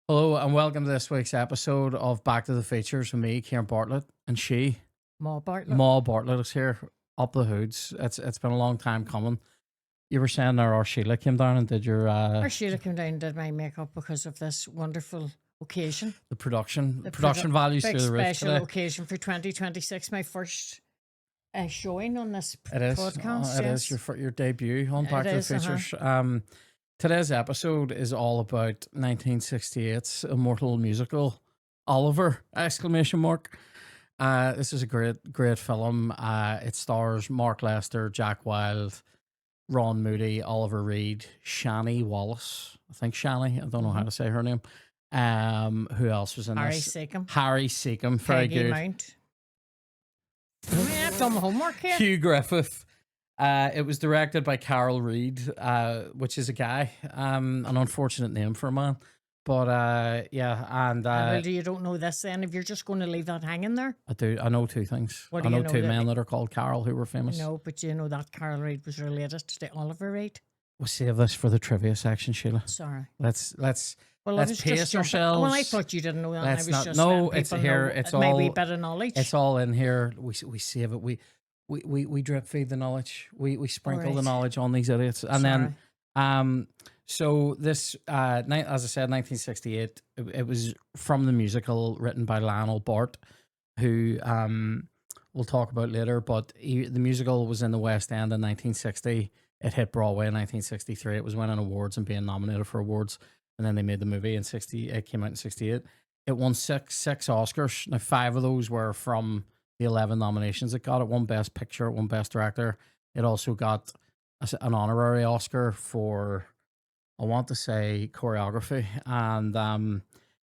Hello and welcome to this week's episode of Back to the Features with me, Ciaran Bartlett, and Maw Bartlett. Maw Bartlett is here, up the hoods. It's been a long time coming. You were saying there, our Sheila came down and did your Our Sheila came down and did my makeup because of this wonderful occasion. the production values Big through the roof special today. occasion for 2026. My first showing on this It is. podcast. It is your debut on Back It to the is, Features. Today's episode is all about 1968's immortal musical Oliver! Exclamation mark. This is a great film. It stars Mark Lester, Jack Wilde, Ron Moody, Oliver Reed, Shani Wallace. I think Shani. I don't know how to say her name. Who else was in Harry this? Seacombe. Harry Seacombe. Very Peggy good. Mount. I've done my homework here. Hugh Griffith. It was directed by Carol Reed, which is a guy. An unfortunate name for a man. But yeah, and Well, you don't know this then if you're just going to leave that hanging there? I do. I know two things. What I do you know know two that- men that are called Carol who were famous. No, but you know that Carol Reed was related to Oliver Reed. We'll save this for the trivia section, Sheila. Sorry. Let's Well, Let's I was pace just jumping- ourselves. Well, I thought you didn't know that. Let's I was not- just no, letting it's people here, know it's my wee all- bit of knowledge. it's all in here. We save it. We drip feed the knowledge. We sprinkle the Alright. knowledge on these idiots. And then so this as I said, 1968, it was from the musical written by Lionel Bart, who we'll talk about later, but the musical was in the West End in 1960. It hit Broadway in 1963. It was winning awards and being nominated for awards, and then they made the movie in 60. It came out in 68. It won six Oscars. Now 5 of those were from the 11 nominations it got. It won Best Picture, it won Best Director. It also got an honorary Oscar for, I want to say, choreography. And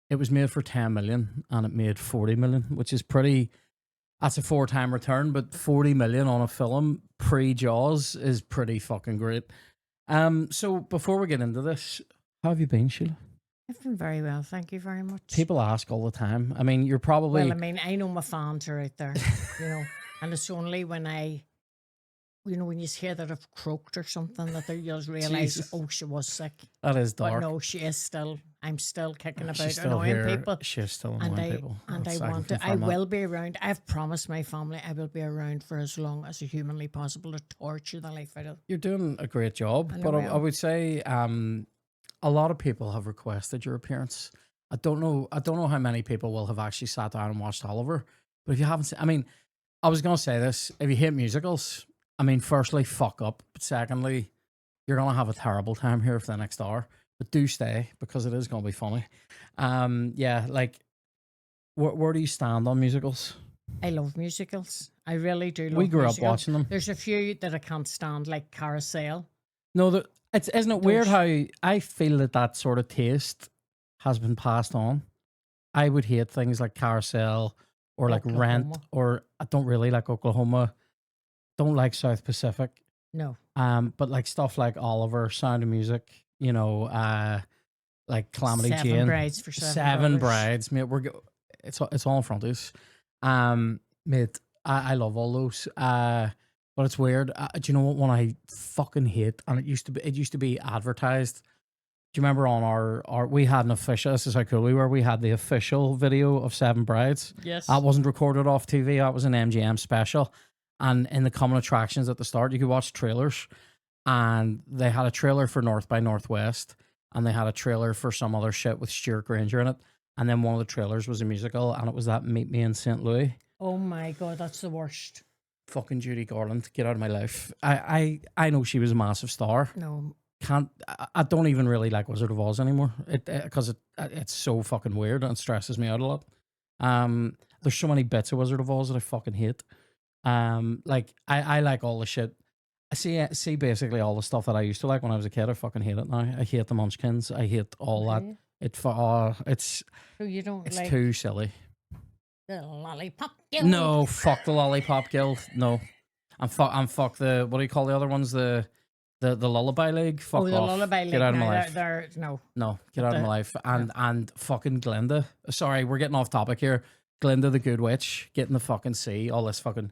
it was made for 10 million and it made 40 million, which is pretty, that's a 4-time return, but 40 million on a film pre-Jaws is pretty fucking great. So before we get into this, how have you been, Sheila? I've been very well, thank you very much. People ask all the time. I mean, you're probably... Well, I mean, I know my fans are out there, and it's only when when you hear that I've croaked or something that you'll realise, Jesus. oh, she was sick. That is dark. But no, she is still, I'm still kicking about She's still annoying here. people. She's still And annoying I, people. and That's- I can want to, I confirm that. will be around. I've promised my family I will be around for as long as humanly possible to torture the life out of them. You're doing a great job, I know but I I am. would say a lot of people have requested your appearance. I don't know how many people will have actually sat down and watched Oliver, but if you haven't seen, I mean, I was going to say this, if you hate musicals, I mean, firstly, fuck up, but secondly, you're going to have a terrible time here for the next hour, but do stay because it is going to be funny. Yeah, like, where do you stand on musicals? I love musicals. I really do love We grew up musicals. watching them. There's a few that I can't stand, like Carousel. No, isn't it weird Those- how I feel that sort of taste has been passed on? I would hate things like Carousel or like Rent, Oklahoma. or I don't really like Oklahoma. Don't like South Pacific. No. But like stuff like Oliver, Sound of Music, like Calamity Seven Jane, Brides for Seven Seven Brothers. Brides, mate. It's all in front of us. Mate, I love all those. But it's weird. Do you know what one I fucking hate? And it used to be advertised. Do you remember on our we had an official? This is how cool we were. We had the official video of Seven Brides. Yes. That wasn't recorded off TV. That was an MGM special. And in the common attractions at the start, you could watch trailers. And they had a trailer for North by Northwest, and they had a trailer for some other shit with Stuart Granger in it. And then one of the trailers was a musical, and it was that Meet Me in St. Louis. Oh my God, that's the worst. Fucking Judy Garland, get out of my life. I know she was a massive star. No. I don't even really like Wizard of Oz anymore. Because it's so fucking weird and it stresses me out a lot. There's so many bits of Wizard of Oz that I fucking hate. Like I like all the shit. I see basically all the stuff that I used to like when I was a kid. I fucking hate it now. I hate the Munchkins. I hate all that. Okay. It's So you don't it's like too silly. the Lollipop Guild? No, fuck the Lollipop Guild. No, I'm fuck the, what do you call the other ones? The Lullaby League. Fuck Oh, the off. Lullaby League. Get out of my No, life. no. No, get out of my The- life. And fucking Glinda. Sorry, we're getting off topic here. Glinda the Good Witch, getting the fucking sea. All this fucking,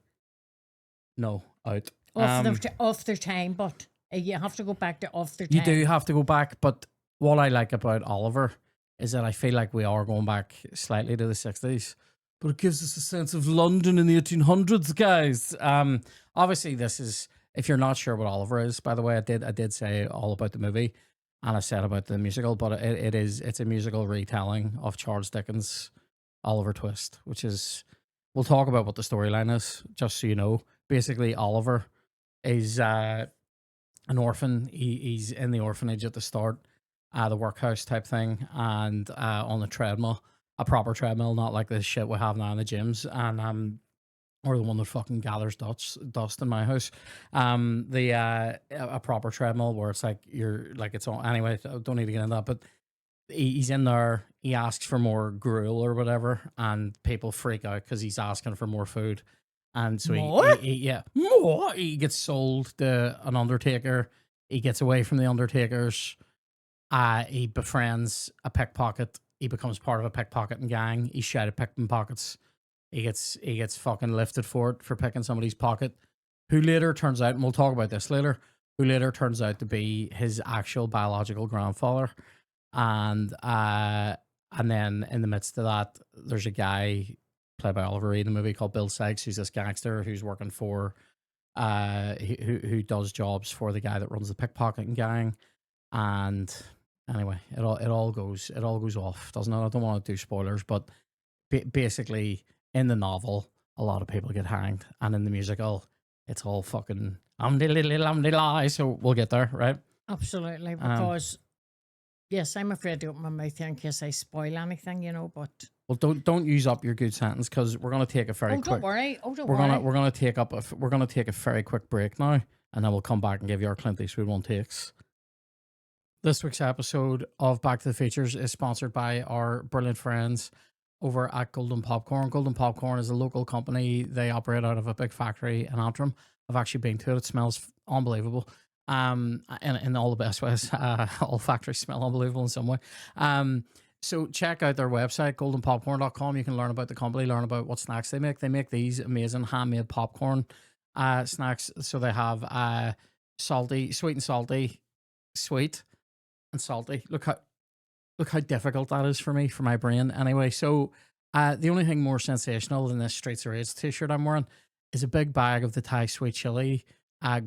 no, out. Off their time, but you have to go back to off their You time. do have to go back, but what I like about Oliver is that I feel like we are going back slightly to the 60s, but it gives us a sense of London in the 1800s, guys. Obviously, this is, if you're not sure what Oliver is, by the way, I did say all about the movie and I said about the musical, but it's a musical retelling of Charles Dickens' Oliver Twist, which is, we'll talk about what the storyline is, just so you know. Basically, Oliver is an orphan. He's in the orphanage at the start, the workhouse type thing, and on the treadmill, a proper treadmill, not like this shit we have now in the gyms, and or the one that fucking gathers dust in my house. A proper treadmill where it's like you're like it's on. Anyway, I don't need to get into that, but he's in there. He asks for more gruel or whatever, and people freak out because he's asking for more food. And so More? more. He gets sold to an undertaker. He gets away from the undertakers. He befriends a pickpocket. He becomes part of a pickpocketing gang. He's shot at picking pockets. He gets fucking lifted for it for picking somebody's pocket. Who later turns out, and we'll talk about this later. Who later turns out to be his actual biological grandfather. And then in the midst of that, there's a guy played by Oliver Reed in the movie called Bill Sykes, who's this gangster who's working for who does jobs for the guy that runs the pickpocketing gang. And anyway, it all goes off, doesn't it? I don't want to do spoilers, but basically in the novel, a lot of people get hanged, and in the musical, it's all fucking lie. So we'll get there, right? Absolutely, because yes, I'm afraid to open my mouth here in case I spoil anything, but Well, don't use up your good sentence because we're going to take a very quick. don't worry. Don't We're worry. gonna take a very quick break now, and then we'll come back and give you our Clint Eastwood one takes. This week's episode of Back to the Features is sponsored by our brilliant friends over at Golden Popcorn. Golden Popcorn is a local company. They operate out of a big factory in Antrim. I've actually been to it. It smells unbelievable. In all the best ways. All factories smell unbelievable in some way. So check out their website, goldenpopcorn.com. You can learn about the company, learn about what snacks they make. They make these amazing handmade popcorn snacks. So they have salty, sweet and salty, sweet and salty. Look how difficult that is for me, for my brain. Anyway, so the only thing more sensational than this Streets of Rage t-shirt I'm wearing is a big bag of the Thai sweet chili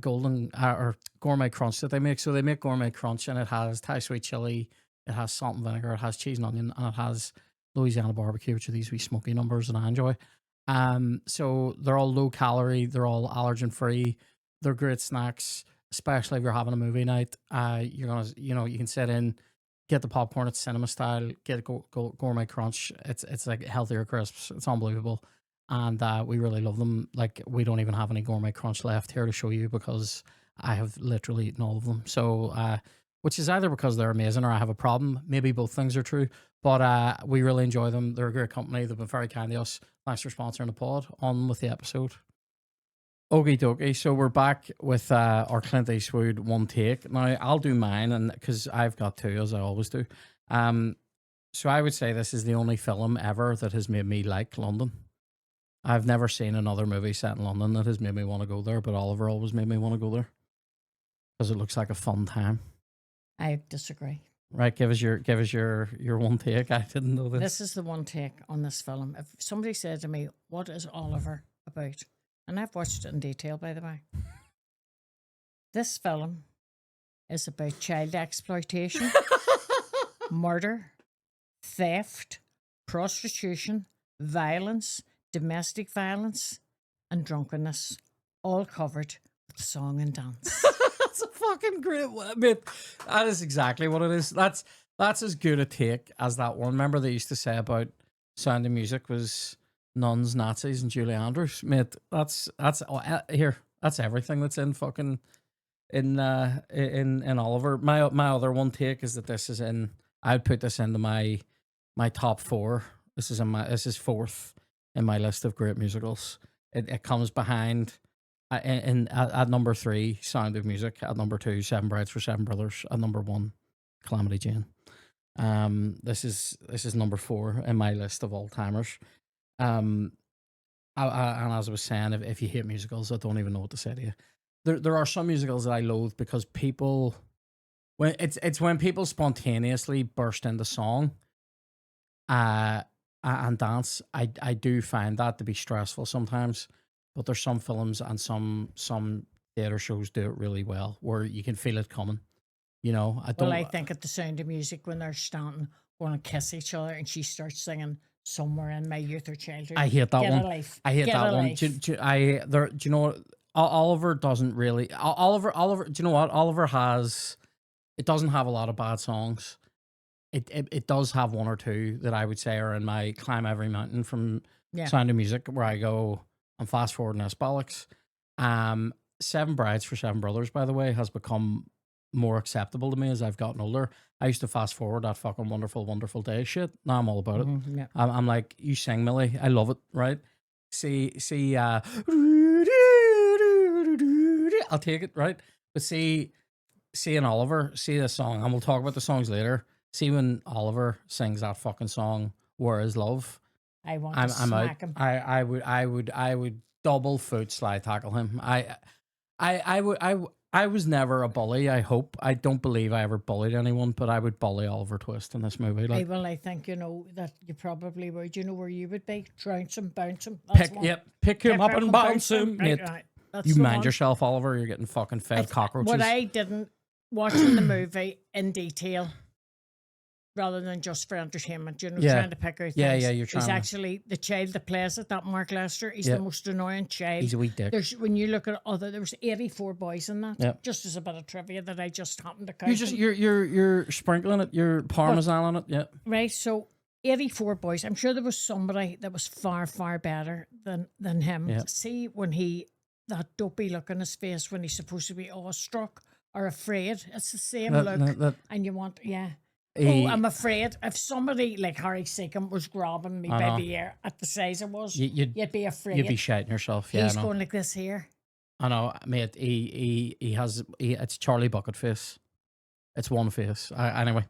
golden or gourmet crunch that they make. So they make gourmet crunch, and it has Thai sweet chili, it has salt and vinegar, it has cheese and onion, and it has Louisiana barbecue, which are these wee smoky numbers that I enjoy. So they're all low calorie, they're all allergen free, they're great snacks, especially if you're having a movie night. You're gonna, you can sit in, get the popcorn, it's cinema style, get gourmet crunch. It's like healthier crisps. It's unbelievable. And we really love them. Like, we don't even have any gourmet crunch left here to show you because I have literally eaten all of them. So, which is either because they're amazing or I have a problem. Maybe both things are true. But we really enjoy them. They're a great company. They've been very kind to us. Thanks for sponsoring the pod. On with the episode. Okie dokie. So we're back with our Clint Eastwood one take. Now, I'll do mine, and because I've got two, as I always do. So I would say this is the only film ever that has made me like London. I've never seen another movie set in London that has made me want to go there, but Oliver always made me want to go there because it looks like a fun time. I disagree. Right, give us your one take. I didn't know this. This is the one take on this film. If somebody said to me, "What is Oliver about?" and I've watched it in detail, by the way, this film is about child exploitation, murder, theft, prostitution, violence, domestic violence, and drunkenness, all covered with song and dance. That's a fucking great one, mate. That is exactly what it is. That's as good a take as that one. Remember they used to say about Sound of Music was nuns, Nazis, and Julie Andrews, mate. That's here. That's everything that's in fucking in Oliver. My other one take is that this is in. I'd put this into my top four. This is fourth in my list of great musicals. It comes behind at number 3, Sound of Music. At number 2, Seven Brides for Seven Brothers. At number 1, Calamity Jane. This is number 4 in my list of all timers. And as I was saying, if you hate musicals, I don't even know what to say to you. There are some musicals that I loathe because people, when it's when people spontaneously burst into song and dance. I do find that to be stressful sometimes, but there's some films and some theater shows do it really well where you can feel it coming. You know, I Well, don't. I think at the Sound of Music when they're standing, going to kiss each other, and she starts singing "Somewhere in My Youth or Childhood." I hate that Get one. a life. I hate Get that a one. life. Do you know what? Oliver doesn't really. Oliver. Do you know what? Oliver has. It doesn't have a lot of bad songs. It does have one or two that I would say are in my Climb Every Mountain from Yeah. Sound of Music, where I go, I'm fast forwarding this bollocks. Seven Brides for Seven Brothers, by the way, has become more acceptable to me as I've gotten older. I used to fast forward that fucking wonderful, wonderful day shit. Now I'm all about it. Yeah. I'm like, you sing, Millie. I love it, right? See, I'll take it, right? But see in Oliver, see this song, and we'll talk about the songs later. See when Oliver sings that fucking song, "Where Is Love?" I want to I'm smack out. him. I would double foot slide tackle him. I was never a bully. I don't believe I ever bullied anyone, but I would bully Oliver Twist in this movie. Like, I think you know that you probably would. You know where you would be? Trounce him, bounce him. That's one. pick him up and bounce him. Right, Mate. right. That's You the mind one. yourself, Oliver. You're getting fucking fed cockroaches. What I didn't watching the movie in detail, rather than just for entertainment, you know, Yeah. trying to pick out things. Yeah, you're He's trying to- actually the child that plays it, that Mark Lester. He's Yeah. the most annoying child. He's a wee dick. When you look at there was 84 boys in that. Yeah. Just as a bit of trivia that I just happened to count. You're sprinkling it. You're parmesan on it. Yeah. Right, so 84 boys. I'm sure there was somebody that was far, far better than him. Yeah. See when that dopey look on his face when he's supposed to be awestruck or afraid. It's the same look. And you want, I'm afraid if somebody like Harry Seacombe was grabbing me by the ear at the size I was, you'd be afraid. You'd be shitting yourself. Yeah, He's going like this here. I know, mate. It's Charlie Bucket face. It's one face. Anyway,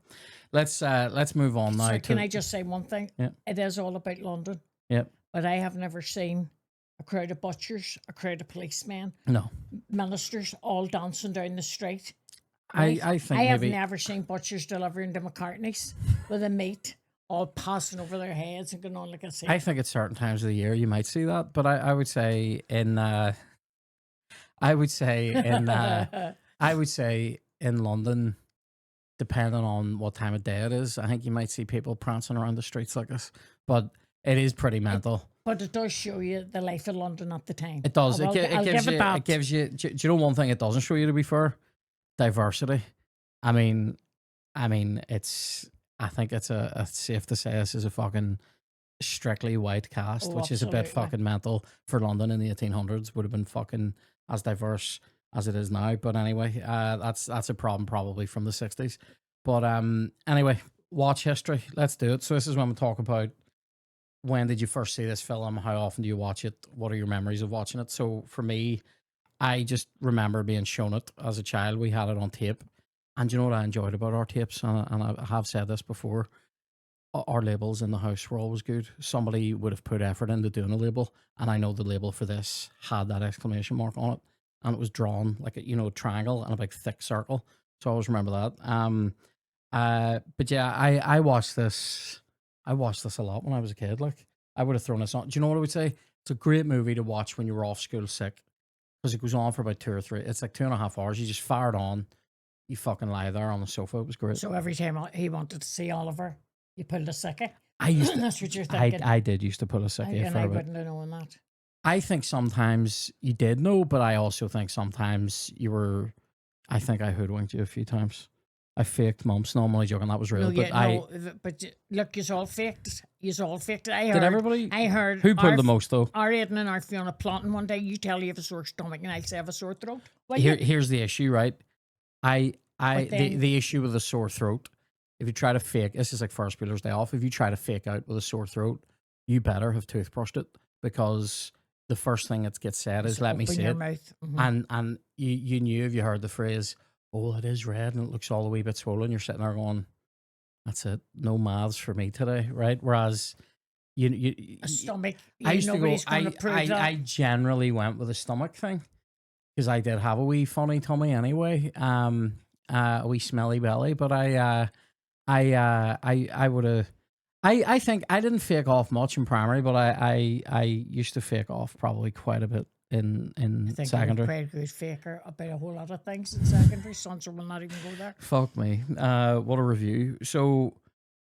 let's move on now. So can I just say one thing? Yeah. It is all about London. Yep. But I have never seen a crowd of butchers, a crowd of policemen, No. ministers all dancing down the street. I think I have maybe never seen butchers delivering to McCartney's with a meat all passing over their heads and going on like a scene. I think at certain times of the year you might see that, but I would say in London, depending on what time of day it is, I think you might see people prancing around the streets like this. But it is pretty mental. But it does show you the life of London at the time. It does. I'll give it that. It gives you. Do you know one thing it doesn't show you? To be fair, diversity. I mean, it's. I think it's safe to say this is a fucking strictly white cast, which is a bit fucking mental for London in the 1800s. Would have been fucking as diverse as it is now. But anyway, that's a problem probably from the 60s. But anyway, watch history. Let's do it. So this is when we talk about when did you first see this film? How often do you watch it? What are your memories of watching it? So for me, I just remember being shown it as a child. We had it on tape. And you know what I enjoyed about our tapes? And I have said this before. Our labels in the house were always good. Somebody would have put effort into doing a label. And I know the label for this had that exclamation mark on it. And it was drawn like a triangle and a big thick circle. So I always remember that. But yeah, I watched this. I watched this a lot when I was a kid. Like, I would have thrown this on. Do you know what I would say? It's a great movie to watch when you were off school sick. Because it goes on for about 2 or 3. It's like 2.5 hours. You just fire it on. You fucking lie there on the sofa. It was great. So every time he wanted to see Oliver, you pulled a sickie. That's what you're thinking. I did used to pull a sickie for a bit. I wouldn't have known that. I think sometimes you did know, but I also think sometimes you were. I think I hoodwinked you a few times. I faked mumps. No, I'm only joking. That was real. But look, you all faked. You all faked it. Did everybody? I heard. Who pulled the most though? Our Aidan and our Fiona plotting one day. You tell you have a sore stomach, and I'll say I have a sore throat. Here's the issue, right? The issue with a sore throat. If you try to fake, this is like First Wheeler's Day Off. If you try to fake out with a sore throat, you better have toothbrushed it because the first thing that gets said is "Let me see it." Mm-hmm. And you knew if you heard the phrase, "Oh, it is red and it looks all a wee bit swollen," you're sitting there going, "That's it, no maths for me today," right? Whereas a stomach. I used to go. I generally went with a stomach thing because I did have a wee funny tummy anyway, a wee smelly belly. But I would have. I think I didn't fake off much in primary, but I used to fake off probably quite a bit in I think you're secondary. quite a good faker about a whole lot of things in secondary. Sansa will not even go there. Fuck me. What a review. So,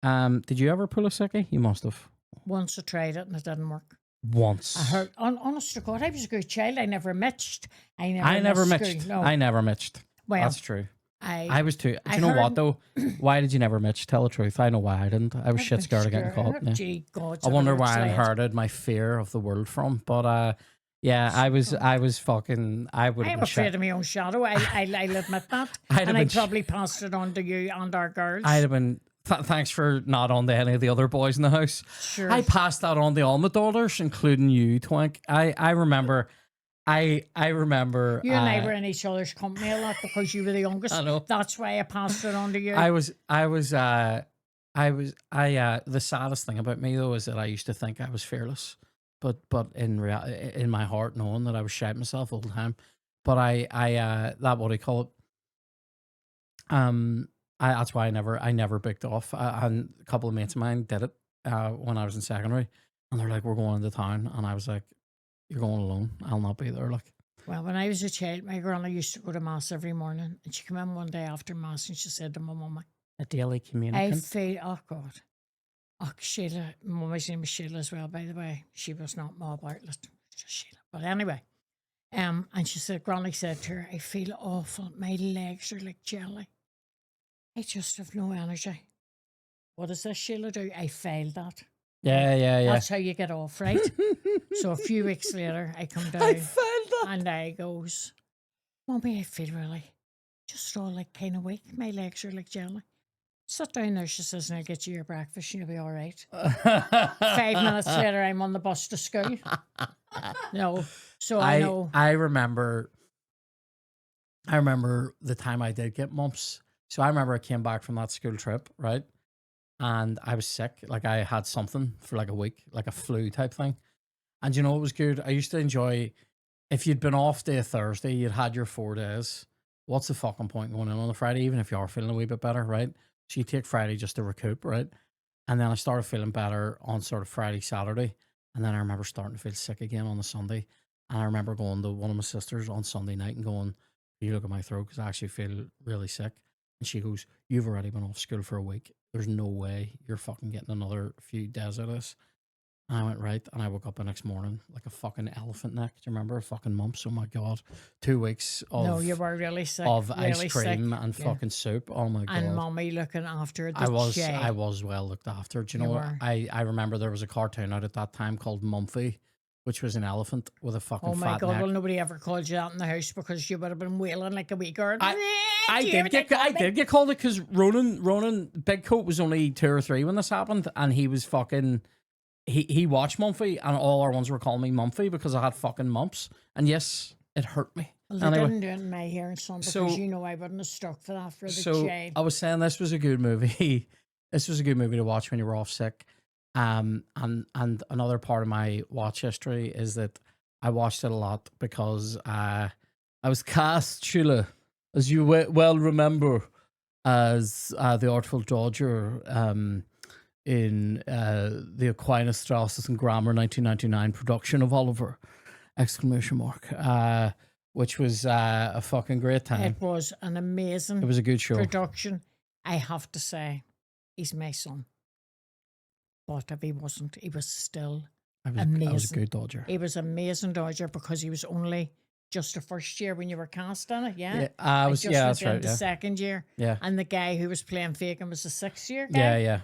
did you ever pull a sickie? You must have. Once I tried it and it didn't work. Once. I heard, honest to God, I was a good child. I never mitched. I never missed mitched. school. No. I never mitched. Well, That's true. I was too. Do I you know what heard- though? Why did you never mitch? Tell the truth. I know why I didn't. I was shit scared of getting caught. Yeah. Gee, God, I wonder where I inherited my fear of the world from. But yeah, I was fucking. I would have I'm been afraid shit. of my own shadow. I'll admit that. I'd have And I been probably passed it on to you and our girls. I'd have been. Thanks for not on to any of the other boys in the house. Sure. I passed that on to all my daughters, including you, Twink. I remember. I remember. You and I were in each other's company a lot because you were the youngest. I know. That's why I passed it on to you. The saddest thing about me though is that I used to think I was fearless, but in my heart, knowing that I was shitting myself all the time. But that what do you call it? That's why I never picked off. And a couple of mates of mine did it when I was in secondary, and they're like, "We're going into town," and I was like, "You're going alone. I'll not be there." Like, well, when I was a child, my grandma used to go to mass every morning, and she came in one day after mass, and she said to my mummy, a daily "I communicant. feel, oh God, oh Sheila, mummy's name was Sheila as well, by the way. She was not Maw Bartlett, just Sheila. But anyway, and she said, Granny said to her, I feel awful. My legs are like jelly. I just have no energy. What does this Sheila do? I failed that. Yeah. That's how you get off, right? So a few weeks later, I come down I failed that. and I goes, Mummy, I feel really just all like kind of weak. My legs are like jelly. Sit down there, she says, and I'll get you your breakfast and you'll be all right. 5 minutes later, I'm on the bus to school. No, so I know. I remember the time I did get mumps. So I remember I came back from that school trip, right? And I was sick. Like I had something for like a week, like a flu type thing. And you know, it was good. I used to enjoy, if you'd been off day Thursday, you'd had your 4 days. What's the fucking point going in on a Friday, even if you are feeling a wee bit better, right? So you take Friday just to recoup, right? And then I started feeling better on sort of Friday, Saturday. And then I remember starting to feel sick again on the Sunday. And I remember going to one of my sisters on Sunday night and going, you look at my throat because I actually feel really sick. And she goes, you've already been off school for a week. There's no way you're fucking getting another few days out of this. And I went, right. And I woke up the next morning like a fucking elephant neck. Do you remember? Fucking mumps. Oh my God. 2 weeks of, No, you were really sick. of really ice cream sick. and fucking soup. Oh my God. And Mummy looking after the I was well looked after. Do you You know what? were. I remember there was a cartoon out at that time called Mumphy, which was an elephant with a fucking Oh my fat God, neck. well, nobody ever called you that in the house because you would have been wailing like a wee girl. I did get called it because Ronan Big Coat was only 2 or 3 when this happened, and he was fucking he watched Mumphy, and all our ones were calling me Mumphy because I had fucking mumps, and yes, it hurt me. Well, they Anyway. didn't do it in my hair and son because So- you know I wouldn't have stuck for that for the So child. I was saying this was a good movie. This was a good movie to watch when you were off sick. And another part of my watch history is that I watched it a lot because I was cast, Sheila, as you well remember, as the Artful Dodger in the Aquinas, Strauss and Grammar 1999 production of Oliver! Exclamation mark. Which was a fucking great time. It was an amazing It was a good show. production. I have to say, he's my son. But if he wasn't, he was still I was a amazing. good Dodger. He was amazing Dodger because he was only just the first year when you were cast in it, yeah? I was. just Yeah, went that's right. in the Yeah, second year. yeah, And the guy who was playing Fagin was the 6th year guy. yeah.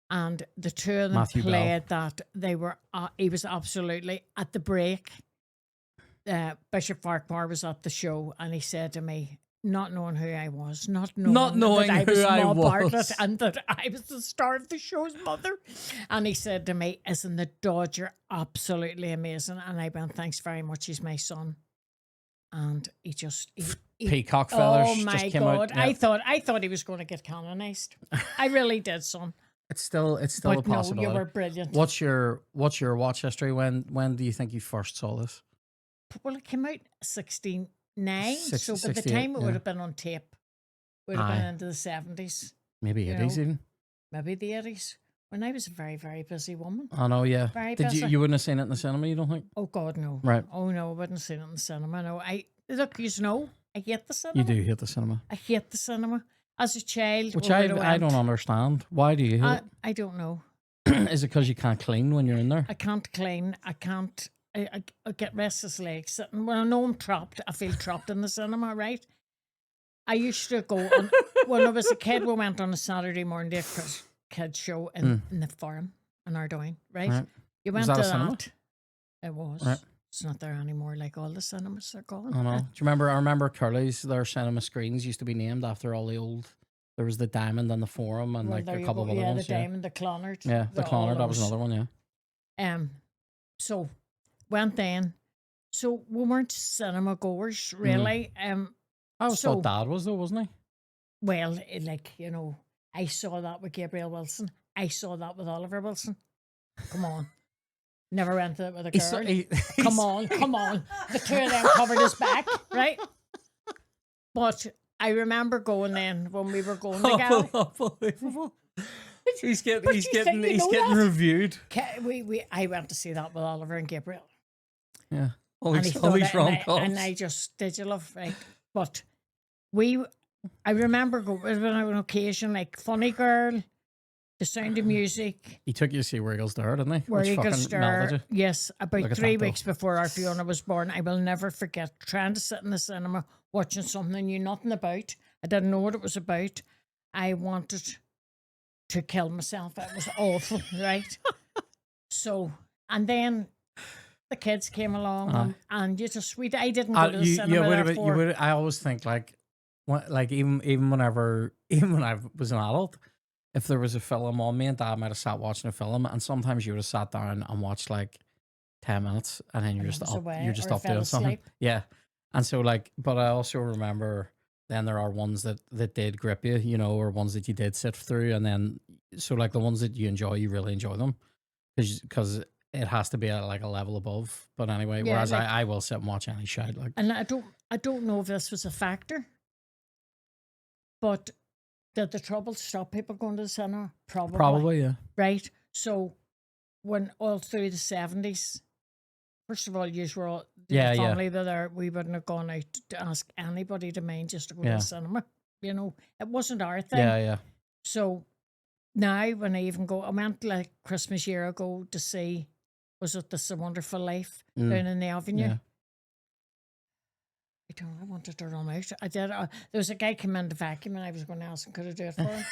And the two of them Matthew Bell. played that. They were, he was absolutely at the break. Bishop Farquhar was at the show and he said to me, not knowing who I was, not knowing knowing that I was who I Maw was. Bartlett and that I was the star of the show's mother. And he said to me, isn't the Dodger absolutely amazing? And I went, thanks very much, he's my son. And he just... Peacock feathers. Oh just my came God. Out. Yeah. I thought he was going to get canonized. I really did, son. It's still a But no, possibility. you were brilliant. What's your watch history? When do you think you first saw this? Well, it came out 69, Six- so by the 68, time it yeah. would have been on tape, would have been Aye. into the 70s, Maybe You 80s know. even. maybe the 80s. when I was a very, very busy woman. I know, yeah. Very Did busy. you wouldn't have seen it in the cinema, you don't think? Oh, God, no. Right. Oh, no, I wouldn't have seen it in the cinema. No, look, you know, I hate the cinema. You do hate the cinema. I hate the cinema. As a child, Which we I would've don't went. understand. Why do you hate I don't know. it? Is it because you can't clean when you're in there? I can't clean. I can't. I get restless legs sitting. When I know I'm trapped, I feel trapped in the cinema, right? I used to go on, when I was a kid, we went on a Saturday morning to a kids show in the farm in Ardoyne, right? You went that to a cinema? that. It was. Right. It's not there anymore. Like all the cinemas are gone. I know. Do you remember? I remember Curly's. Their cinema screens used to be named after all the old. There was the Diamond and the Forum and Well, like there a you couple go. of other Yeah, ones. the Diamond, the Clonard. Yeah, the all Clonard. That was those. another one. Yeah. So went then. So we weren't cinema goers really. I always thought Dad was though, wasn't he? Well, like, you know, I saw that with Gabriel Wilson. I saw that with Oliver Wilson. Come on. Never went to it with a girl. Come on. The two of them covered his back, right? But I remember going then when we were going together. Unbelievable. He's getting that? reviewed. I went to see that with Oliver and Gabriel. Yeah. All And these he thought wrong and I just did you love, right? But I remember going on an occasion like Funny Girl, The Sound of Music. He took you to see Where Eagles Dare, didn't he? Where Which Eagles fucking Dare. melted you. Yes, about Look at 3 that, though. weeks before our Fiona was born. I will never forget trying to sit in the cinema watching something I knew nothing about. I didn't know what it was about. I wanted to kill myself. It was awful, right? So, and then the kids came along and I didn't go to the cinema. I always think like even when I was an adult, if there was a film on, me and Dad might have sat watching a film, and sometimes you would have sat down and watched like 10 minutes, and then you're just up doing something. Yeah, and so like, but I also remember then there are ones that did grip you, you know, or ones that you did sit through, and then so like the ones that you enjoy, you really enjoy them because it has to be at like a level above. But anyway, Yeah, whereas like, I will sit and watch any shite like. And I don't know if this was a factor, but did the trouble stop people going to the cinema? Probably, yeah. Right. So when all through the 70s, first of all, you were all the family there. We wouldn't have gone out to ask anybody to mind just to go to the cinema. You know, it wasn't our thing. Yeah, yeah. So now when I even go, I went like Christmas year ago to see, was it This a Wonderful Life down in the Avenue? Yeah. I wanted to run out. I did. There was a guy came in to vacuum and I was going to ask him, could I do it for him?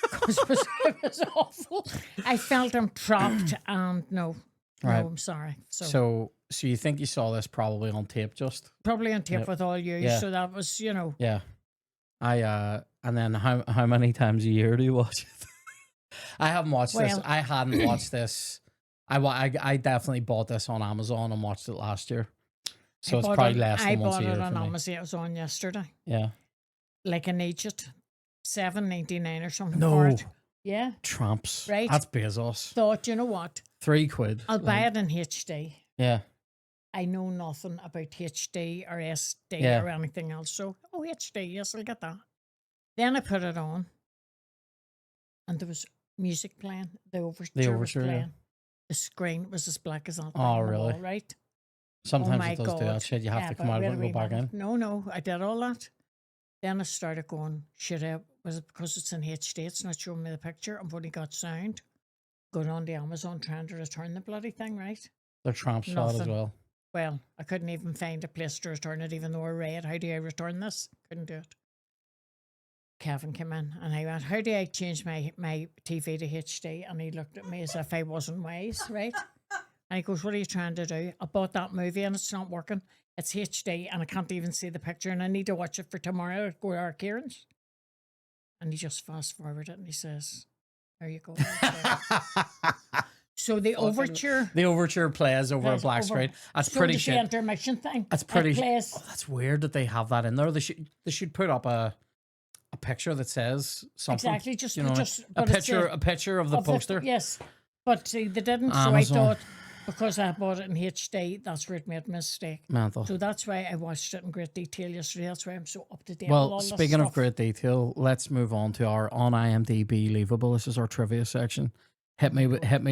Because it was awful. I felt I'm trapped and no, I'm sorry. So you think you saw this probably on tape just? Probably on tape with all you. Yeah. So that was, you know. Yeah. And then how many times a year do you watch it? I haven't watched this. I hadn't watched this. I definitely bought this on Amazon and watched it last year. So it's probably less than once a year. I bought it on for me. Amazon. It was on yesterday. Yeah. Like in Egypt, $7.99 or something. No. For it. Yeah. Tramps. Right. That's Bezos. Thought, you know what? £3. I'll buy it in HD. Yeah. I know nothing about HD or SD or anything else. So, HD, yes, I'll get that. Then I put it on, and there was music playing. The overture was playing. Yeah. The screen was as black as that. Oh, really? Wall, right? Sometimes it does do that shit. You have to come out of it and go back in. No, I did all that. Then I started going, was it because it's in HD? It's not showing me the picture. I've only got sound. Going on to Amazon trying to return the bloody thing, right? They're tramps for that as well. Well, I couldn't even find a place to return it, even though I read, how do I return this? Couldn't do it. Kevin came in and I went, how do I change my TV to HD? And he looked at me as if I wasn't wise, right? And he goes, what are you trying to do? I bought that movie and it's not working. It's HD and I can't even see the picture and I need to watch it for tomorrow. Go to our Ciaran's. And he just fast forwarded it and he says, there you go. So the overture plays over a black screen. That's so pretty shit. The intermission thing. That's pretty. That's weird that they have that in there. They should put up a picture that says something. Exactly. Just a picture of the poster. Yes, but see, they didn't. So I thought because I bought it in HD, that's where it made a mistake. Mental. So that's why I watched it in great detail yesterday. That's why I'm so up to date. Well, speaking of great detail, let's move on to our on IMDb Leavable. This is our trivia section. hit me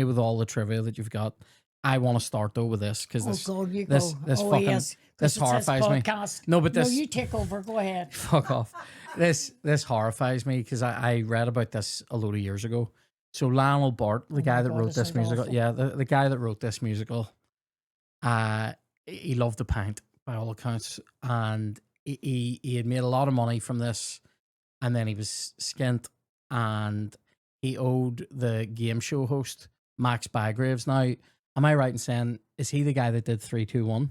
with all the trivia that you've got. I want to start though with this because this God, you this go. this Oh, fucking yes, this 'cause it says horrifies me. podcast. No, but No, this you take over. Go ahead. fuck off. This horrifies me because I read about this a load of years ago. So Lionel Bart, the guy that God, wrote this isn't it musical, awful? yeah, the guy that wrote this musical, he loved the pint by all accounts, and he had made a lot of money from this, and then he was skint, and he owed the game show host Max Bygraves. Now, am I right in saying is he the guy that did 3-2-1?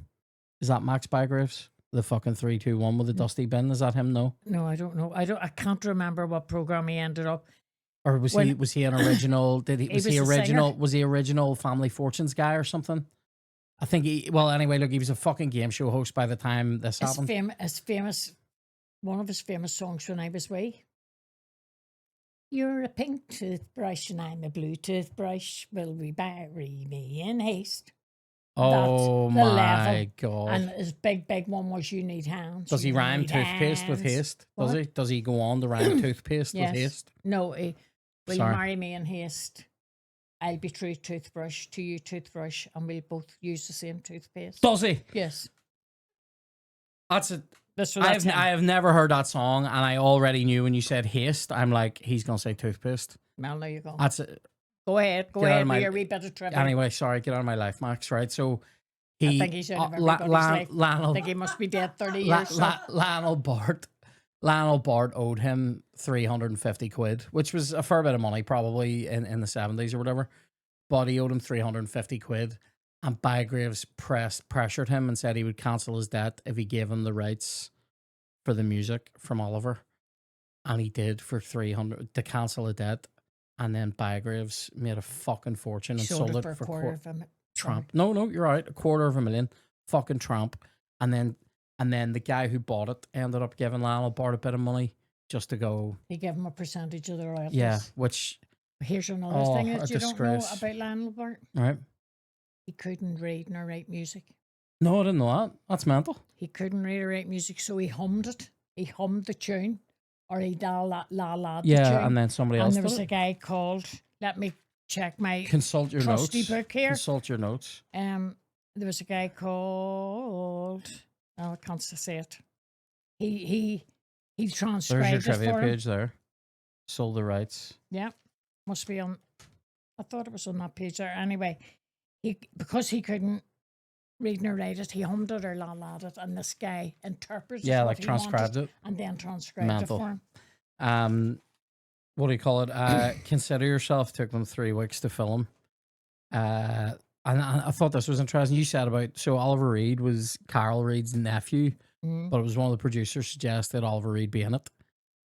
Is that Max Bygraves? The fucking 3-2-1 with the dusty bin? Is that him? No. No, I don't know. I can't remember what program he ended up. Or was he an original? Did he He was was he a original? singer. Was he original Family Fortunes guy or something? I think he. Well, anyway, look, he was a fucking game show host by the time this happened. One of his famous songs when I was wee. You're a pink toothbrush and I'm a blue toothbrush. Will we bury me in haste? Oh the my level. god! And his big one was you need hands. Does he you rhyme need toothpaste with hands." haste? Does What? he? Does he go on to rhyme toothpaste Yes. with haste? No, will you Sorry. marry me in haste? I'll be true toothbrush to you toothbrush, and we'll both use the same toothpaste. Does he? Yes. That's it. That's I him. have never heard that song, and I already knew when you said haste. I'm like, he's gonna say toothpaste. Well, there you go. That's it. Go ahead. Go Get out of ahead. my- Be a wee bit of trivia. Anyway, sorry, get out of my life, Max. Right, so I he. think he's out of La- everybody's La- life. I Lionel, think he must be dead 30 years. Lionel Bart owed him 350 quid, which was a fair bit of money, probably in the 70s or whatever. But he owed him 350 quid, and Bygraves pressured him and said he would cancel his debt if he gave him the rights for the music from Oliver, and he did for 300 to cancel a debt. And then Bygraves made a fucking fortune and sold it for a quarter of a tramp. No, you're right. $250,000 fucking tramp. And then the guy who bought it ended up giving Lionel Bart a bit of money just to go. He gave him a percentage of the royalties. Yeah, which Here's another thing a that you don't know disgrace. about Lionel Bart. right? He couldn't read nor write music. No, I didn't know that. That's mental. He couldn't read or write music, so he hummed it. He hummed the tune, or he la the Yeah, tune. and then somebody And else there did was a it. guy called. Let me check my Consult your trusty notes. book here. Consult your notes. There was a guy called. Oh, I can't say it. He There's your transcribed it trivia for him. page there. Sold the rights. Yeah, must be on. I thought it was on that page there. Anyway, because he couldn't read nor write it, he hummed it or la it, and this guy interpreted Yeah, what like he transcribed wanted it. and then transcribed Mental. it for him. What do you call it? Consider Yourself took them 3 weeks to film. And I thought this was interesting. You said about Oliver Reed was Carol Reed's nephew, Mm. but it was one of the producers suggested Oliver Reed be in it,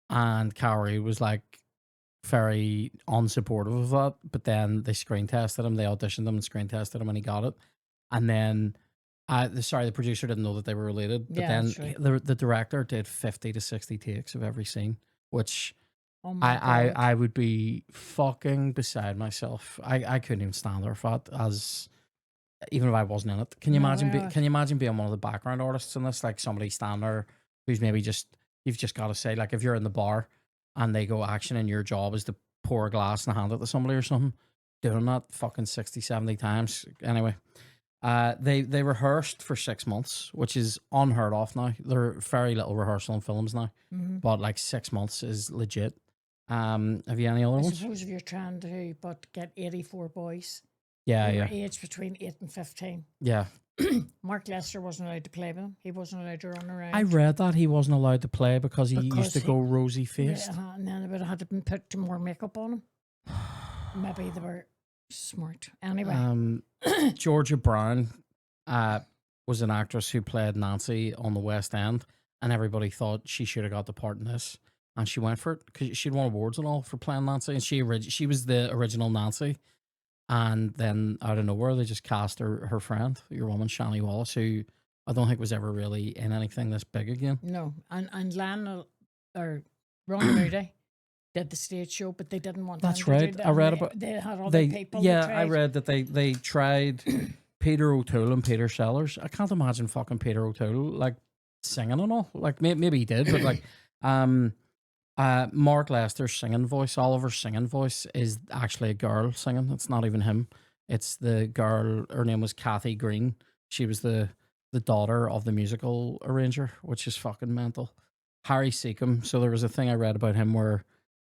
and Carol Reed was like very unsupportive of that. But then they screen tested him, they auditioned him and screen tested him, and he got it. And then, the producer didn't know that they were related. But Yeah, then that's right. the director did 50 to 60 takes of every scene, which. Oh my God. I would be fucking beside myself. I couldn't even stand there for it, as even if I wasn't in it. Can you No, imagine? yeah. Can you imagine being one of the background artists in this? Like somebody standing there who's maybe you've just got to say, like, if you're in the bar and they go action and your job is to pour a glass and hand it to somebody or something, doing that fucking 60, 70 times. Anyway, they rehearsed for 6 months, which is unheard of now. There are very little rehearsal in films now, Mhm. but like 6 months is legit. Have you any other I ones? suppose if you're trying to get 84 boys, Yeah, who were yeah, aged between 8 and 15. yeah. Mark Lester wasn't allowed to play with them. He wasn't allowed to run around. I read that he wasn't allowed to play because he used Because to he- go rosy faced. And then they would have had to put some more makeup on him. Maybe they were smart. Anyway, Georgia Brown was an actress who played Nancy on the West End, and everybody thought she should have got the part in this, and she went for it because she'd won awards and all for playing Nancy, and she was the original Nancy. And then out of nowhere, they just cast her friend, your woman, Shani Wallace, who I don't think was ever really in anything this big again. no. And Lionel or Ron Moody did the stage show, but they didn't want That's him to right. do that. I read They- about- They had other They people. yeah, they I tried. read that they tried Peter O'Toole and Peter Sellers. I can't imagine fucking Peter O'Toole like singing and all. Like maybe he did, but like Mark Lester's singing voice, Oliver's singing voice, is actually a girl singing. It's not even him. It's the girl. Her name was Kathy Green. She was the daughter of the musical arranger, which is fucking mental. Harry Seacombe. So there was a thing I read about him where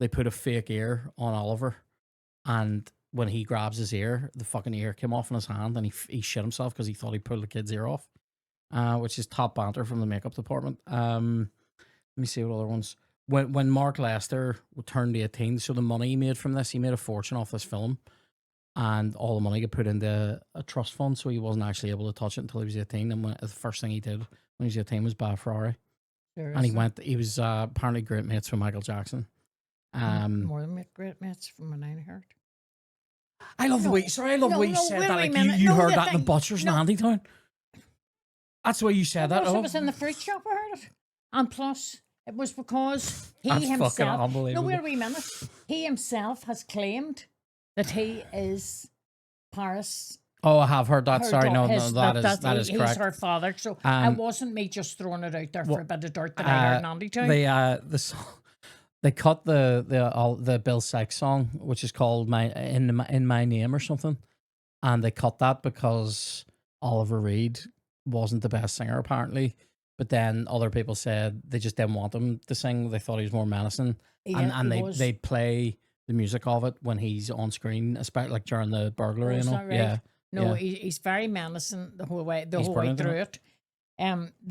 they put a fake ear on Oliver, and when he grabs his ear, the fucking ear came off in his hand, and he shit himself because he thought he pulled the kid's ear off. Which is top banter from the makeup department. Let me see what other ones. When Mark Lester turned 18, so the money he made from this, he made a fortune off this film, and all the money got put into a trust fund, so he wasn't actually able to touch it until he was 18. And the first thing he did when he was 18 was buy a Ferrari. And he was apparently great mates with Michael Jackson. More than great mates from what I heard. I love the way you said that. Like you heard that in the butcher's in Andytown. That's the way you said that. It was in the fruit shop. I heard it, and plus it was because he That's himself. fucking unbelievable. No, wait a wee minute. He himself has claimed that he is Paris. Oh, I have heard that. Sorry, that is correct. He's her father. So it wasn't me just throwing it out there for a bit of dirt that I heard in Andytown. They cut the Bill Sykes song, which is called in My Name or something, and they cut that because Oliver Reed wasn't the best singer apparently, but then other people said they just didn't want him to sing. They thought he was more menacing, and they play the music of it when he's on screen, especially like during the burglary. Is that right? Yeah. No, yeah. He's very menacing the whole way through it.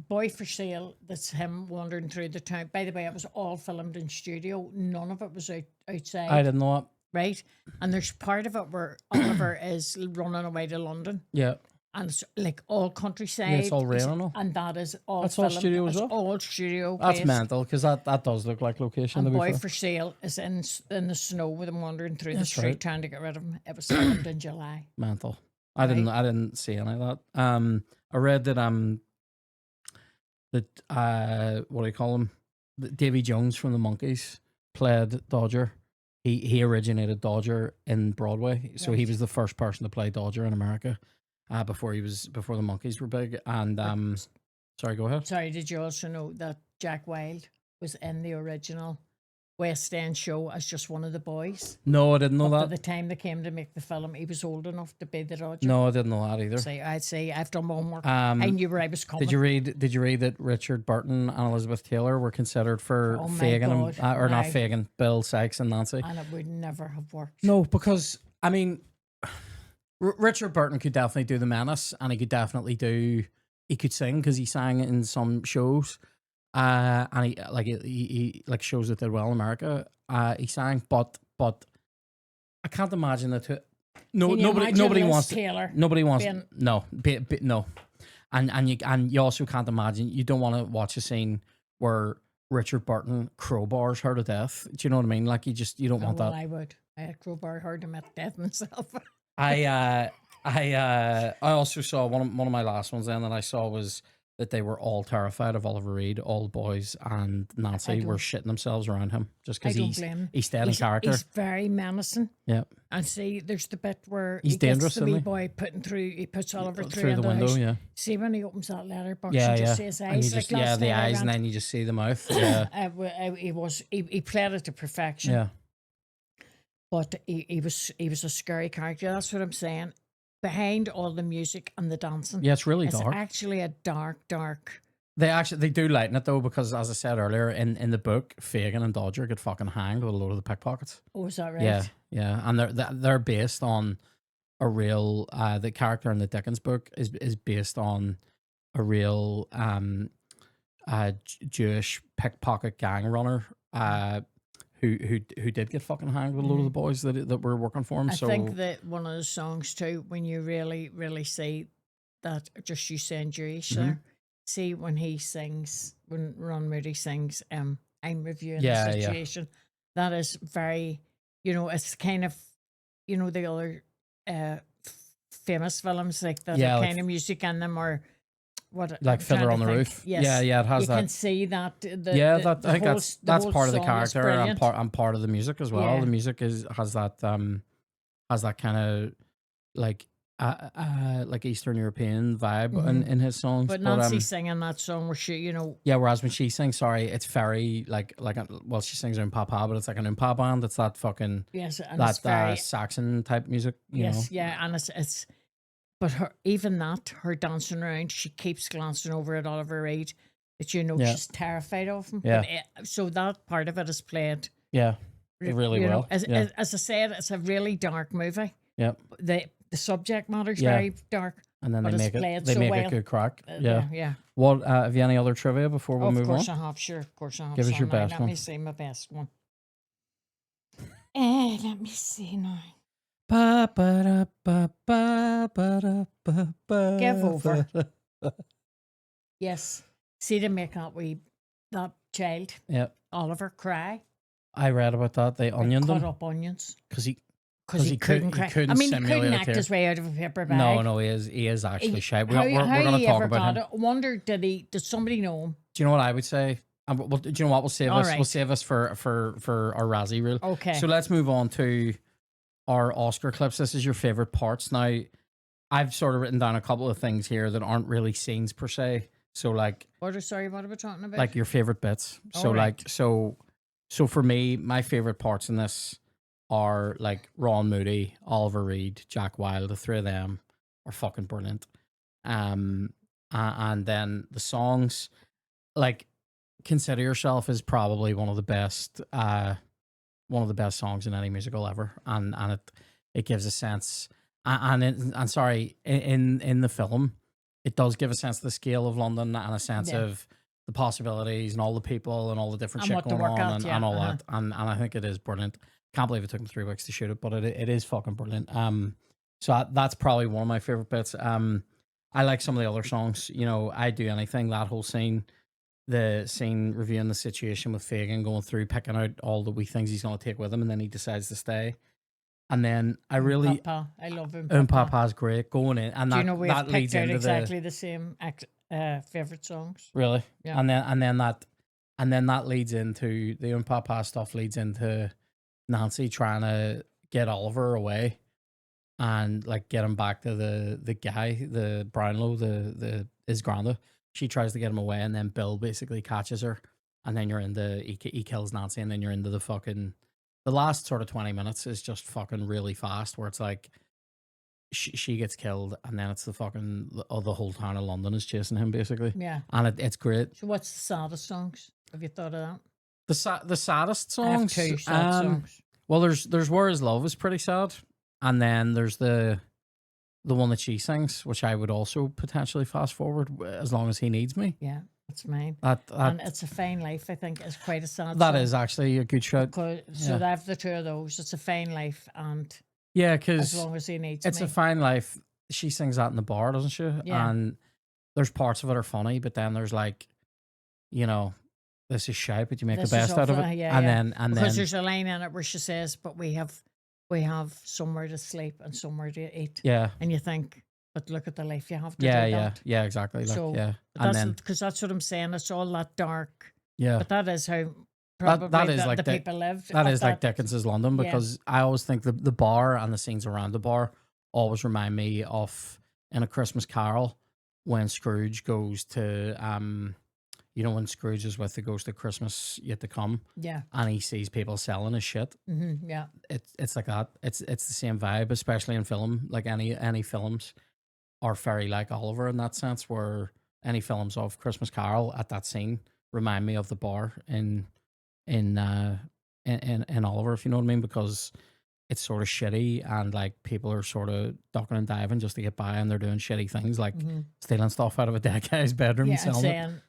Boy for Sale, that's him wandering through the town. By the way, it was all filmed in studio. None of it was outside. I didn't know it. Right, and there's part of it where Oliver is running away to London. Yeah. And it's like all countryside. Yeah, it's all real and all. And that is all That's filmed. all studio as well? All studio. That's based. mental, because that does look like location. And Boy for Sale is in the snow with him wandering through the street trying to get rid of him. It was filmed in July. Mental. I didn't see any of that. I read that what do you call him? Davy Jones from the Monkees played Dodger. He originated Dodger in Broadway, so he was the first person to play Dodger in America. Before the Monkees were big. And sorry, go ahead. Sorry, did you also know that Jack Wilde was in the original West End show as just one of the boys? No, I didn't know that. By the time they came to make the film, he was old enough to be the Dodger. No, I didn't know that either. I'd say I've done my homework. I knew where I was coming. Did you read that Richard Burton and Elizabeth Taylor were considered for Fagin not Fagin, Bill Sykes and Nancy? And it would never have worked. No, because I mean, Richard Burton could definitely do the menace, and he could sing because he sang in some shows, and he like shows that did well in America. He sang, but I can't imagine that. Nobody wants Taylor. Nobody wants no, and you also can't imagine. You don't want to watch a scene where Richard Burton crowbars her to death. Do you know what I mean? Like you don't want that. I would. I had crowbar her to death myself. I also saw one of my last ones then that I saw was that they were all terrified of Oliver Reed. All the boys and Nancy were shitting themselves around him just because he stayed in character. He's very menacing. Yeah. And see, there's the bit where he's dangerous, gets the wee boy he puts Oliver through the window. House. Yeah. See when he opens that letterbox, you just see his eyes, the eyes, and then you just see the mouth. Yeah. He played it to perfection. Yeah. But he was a scary character. That's what I'm saying. Behind all the music and the dancing, yeah, it's really dark. It's actually a dark. They do lighten it though, because as I said earlier, in the book, Fagin and Dodger get fucking hanged with a load of the pickpockets. Oh, is that right? Yeah, and they're based on a real. The character in the Dickens book is based on a real Jewish pickpocket gang runner. Who did get fucking hanged with a load of the boys that were working for him. I think that one of the songs too, when you really, really see that, just you saying Jewish there, see when he sings, when Ron Moody sings, I'm reviewing the situation. That is very, it's kind of, the other famous films like that, kind of music in them, or what, like Fiddler on the Roof. Yes. Yeah, it has you that. You can see that. I think that's part of the character and part of the music as well. Yeah. The music has that kind of like like Eastern European vibe in his songs. But Nancy singing that song where she, you know. Yeah, whereas when she sings, sorry, it's very well, she sings in papa, but it's like an oompa band. It's that fucking Yes, and that it's very Saxon type music. You know? yeah, and it's. But her dancing around, she keeps glancing over at Oliver Reed. That you know she's terrified of him. Yeah. But so that part of it is played. Yeah, really you well. Know, as I said, it's a really dark movie. Yep. The subject matter's very dark. And then they make it good crack. Yeah. What have you any other trivia before we move on? Of course I have, sure. Of course I have. Give us your best Let one. me see my best one. Let me see now. Give over. Yes. See to make that child, Oliver, cry. I read about that. They onioned him. Cut up onions. Because he couldn't cry. I mean, he couldn't act his way out of a paper bag. No, he is actually shy. We're going to talk about him. I wonder, did somebody know him? Do you know what I would say? Do you know what? We'll save us. Right. We'll save us for our Razzie reel. Okay. So let's move on to our Oscar clips. This is your favorite parts. Now, I've sort of written down a couple of things here that aren't really scenes per se. So like, what are we talking about? Like your favorite bits. So like, so for me, my favorite parts in this are like Ron Moody, Oliver Reed, Jack Wilde. The three of them are fucking brilliant. And then the songs, like Consider Yourself is probably one of the best songs in any musical ever, and it gives a sense, and sorry, in the film, it does give a sense of the scale of London and a sense of the possibilities and all the people and all the different shit going on and all that, and I think it is brilliant. Can't believe it took them 3 weeks to shoot it, but it is fucking brilliant. So that's probably one of my favorite bits. I like some of the other songs. You know, I'd Do Anything, that whole scene. The scene reviewing the situation with Fagin, going through picking out all the wee things he's going to take with him, and then he decides to stay. And then I love him. Papa's great going in, and do you know we have leads picked out into exactly the same favorite songs? Really, yeah. And then that leads into the Papa stuff. Leads into Nancy trying to get Oliver away, and like get him back to the guy, the Brownlow, his granda. She tries to get him away, and then Bill basically catches her, and then you're he kills Nancy, and then you're into the last sort of 20 minutes is just fucking really fast, where it's like she gets killed, and then it's the whole town of London is chasing him basically. Yeah, and it's great. So what's the saddest songs? Have you thought of that? The saddest songs. I have 2 sad songs. Well, there's Where Is Love is pretty sad, and then there's the one that she sings, which I would also potentially fast forward As Long As He Needs Me. Yeah, that's mine. And It's a Fine Life, I think, is quite a sad That song. is actually a good shot. So I have the 2 of those. It's a Fine Life and because As Long As He Needs It's Me. a Fine Life. She sings that in the bar, doesn't she? Yeah. And there's parts of it are funny, but then there's like, you know, this is shite, but you make the best out of it. Then because there's a line in it where she says, "But we have somewhere to sleep and somewhere to eat." Yeah. And you think, but look at the life you have to do that. Yeah, exactly. Because that's what I'm saying. It's all that dark. Yeah. But that is how probably that is like the people lived. That is like Dickens's London, because I always think the bar and the scenes around the bar always remind me of in A Christmas Carol when Scrooge goes to when Scrooge is with the ghost of Christmas yet to come. Yeah. And he sees people selling his shit. Mm-hmm, yeah. It's like that. It's the same vibe, especially in film. Like any films are very like Oliver in that sense, where any films of Christmas Carol at that scene remind me of the bar in Oliver, if you know what I mean, because it's sort of shitty and like people are sort of ducking and diving just to get by, and they're doing shitty things like stealing stuff out of a dead guy's bedroom and selling saying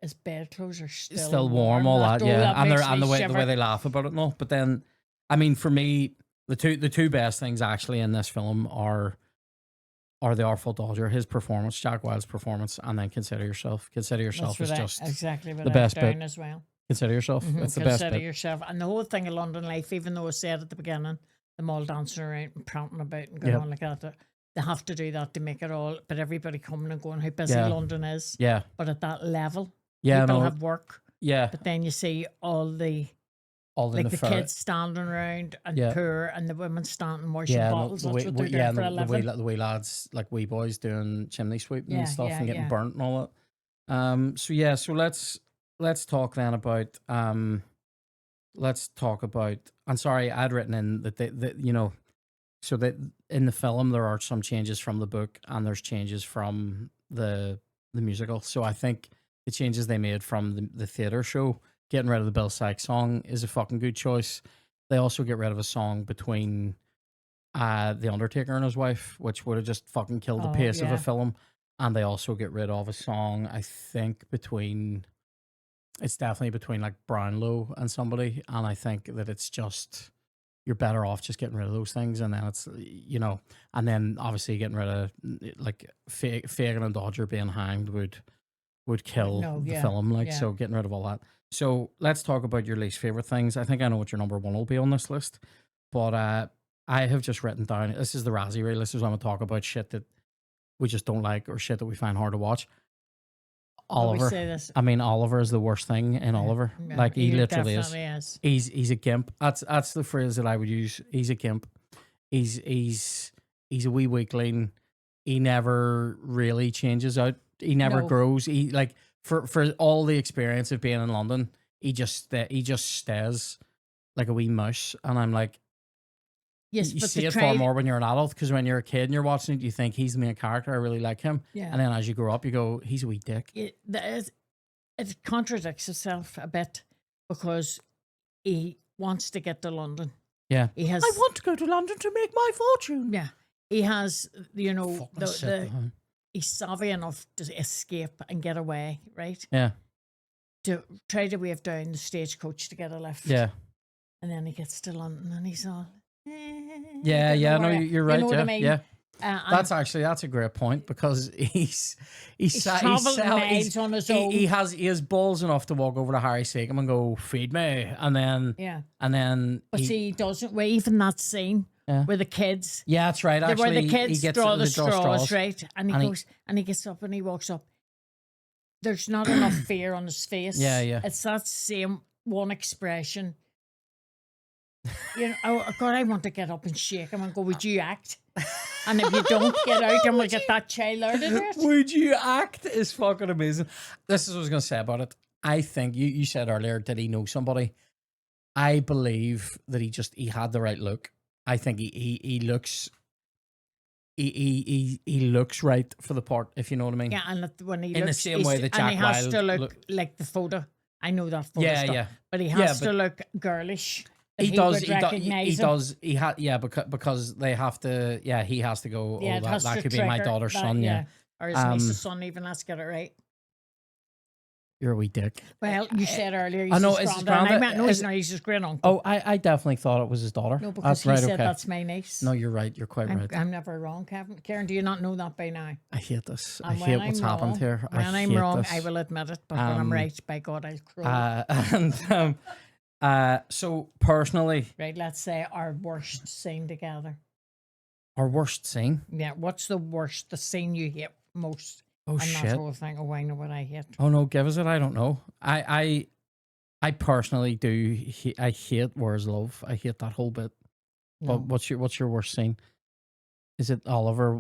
his bed clothes are still warm, all that, and the way they laugh about it and all. But then, I mean, for me, the two best things actually in this film are the Artful Dodger, his performance, Jack Wilde's performance, and then Consider Yourself. Consider Yourself is just exactly what the best bit as well. Consider Yourself. It's the best bit. Consider Yourself. And the whole thing of London life, even though I said at the beginning, them all dancing around and prancing about and going on like that, they have to do that to make it all, but everybody coming and going, how busy London is. Yeah. But at that level, people have work. Yeah. But then you see all the all in Like the the fur. kids standing around and Yeah. poor, and the women standing washing Yeah, bottles. the That's wee, what they're yeah, doing for a the wee, living. the wee lads, like wee boys doing chimney sweeping and Yeah, stuff yeah, and getting yeah. burnt and all that. So yeah, so let's talk then about let's talk about. I'm sorry, I'd written in that you know, so that in the film there are some changes from the book and there's changes from the musical. So I think the changes they made from the theater show, getting rid of the Bill Sykes song, is a fucking good choice. They also get rid of a song between The Undertaker and his wife, which would have just fucking killed the Oh, pace of a yeah. film. And they also get rid of a song, I think, it's definitely between like Brownlow and somebody. And I think that it's just, you're better off just getting rid of those things. And then it's, you know, and then obviously getting rid of like Fagin and Dodger being hanged would kill No, the yeah, film. Like, yeah. so getting rid of all that. So let's talk about your least favorite things. I think I know what your number one will be on this list, but I have just written down, this is the Razzie reel. This is when we talk about shit that we just don't like or shit that we find hard to watch. Well, we Oliver. say this. I mean, Oliver is the worst thing in Oliver. Yeah, Like, he literally definitely is. is. He's a gimp. That's the phrase that I would use. He's a gimp. He's a wee weakling. He never really changes out. He never No. grows. He like for all the experience of being in London, he just stays like a wee mouse. And I'm like, Yes, you but see the it far more when you're an adult, because when you're a kid and you're watching it, you think he's the main character. I really like him. Yeah. And then as you grow up, you go, he's a wee dick. It contradicts itself a bit because he wants to get to London. Yeah. He has. I want to go to London to make my fortune. Yeah, he has. You know, Fucking shit, huh? he's savvy enough to escape and get away, right? Yeah. To try to wave down the stagecoach to get a lift. Yeah. And then he gets to London and he's all. Yeah, yeah, no, you're right. You know yeah, what I mean? yeah. And That's a great point, because he's travelling miles on his own. He has balls enough to walk over to Harry Seacom and go, feed me, and then But see, he doesn't. Well, even that scene where the kids. Yeah, that's right. Actually, where the kids he gets draw the they draw straws, right? And he goes and he gets up and he walks up. There's not enough fear on his face. Yeah, yeah. It's that same one expression. You know, oh God, I want to get up and shake him and go, would you act? And if you don't get out, then we'll get that child out of it. Would you act? Is fucking amazing. This is what I was going to say about it. I think you said earlier, did he know somebody? I believe that he had the right look. I think he looks he looks right for the part, if you know what I mean. Yeah, and when he in looks, the same way that Jack and he has Wilde to look like the photo. I know that photo. Yeah, stuff, yeah. But he has to look girlish. He does. him. Because they have to. Yeah, he has to go. Yeah, oh, that could be my daughter's son. Yeah, or his niece's son. Even let's get it right. You're a wee dick. Well, you said earlier. I know it's his grandma. No, he's not. He's his great uncle. Oh, I definitely thought it was his daughter. No, because he said that's my niece. No, you're right. You're quite right. I'm never wrong, Kevin. Karen, do you not know that by now? I hate this. I hate what's happened here. When I'm wrong, I will admit it. But when I'm right, by God, I'll crow. So personally, right, let's say our worst scene together. Our worst scene? Yeah, what's the scene you hate most? Oh, and shit. that whole thing. Oh, I know what I hate. Oh, no, give us it. I don't know. I personally do. I hate Where's Love. I hate that whole bit. No. But what's your worst scene? Is it Oliver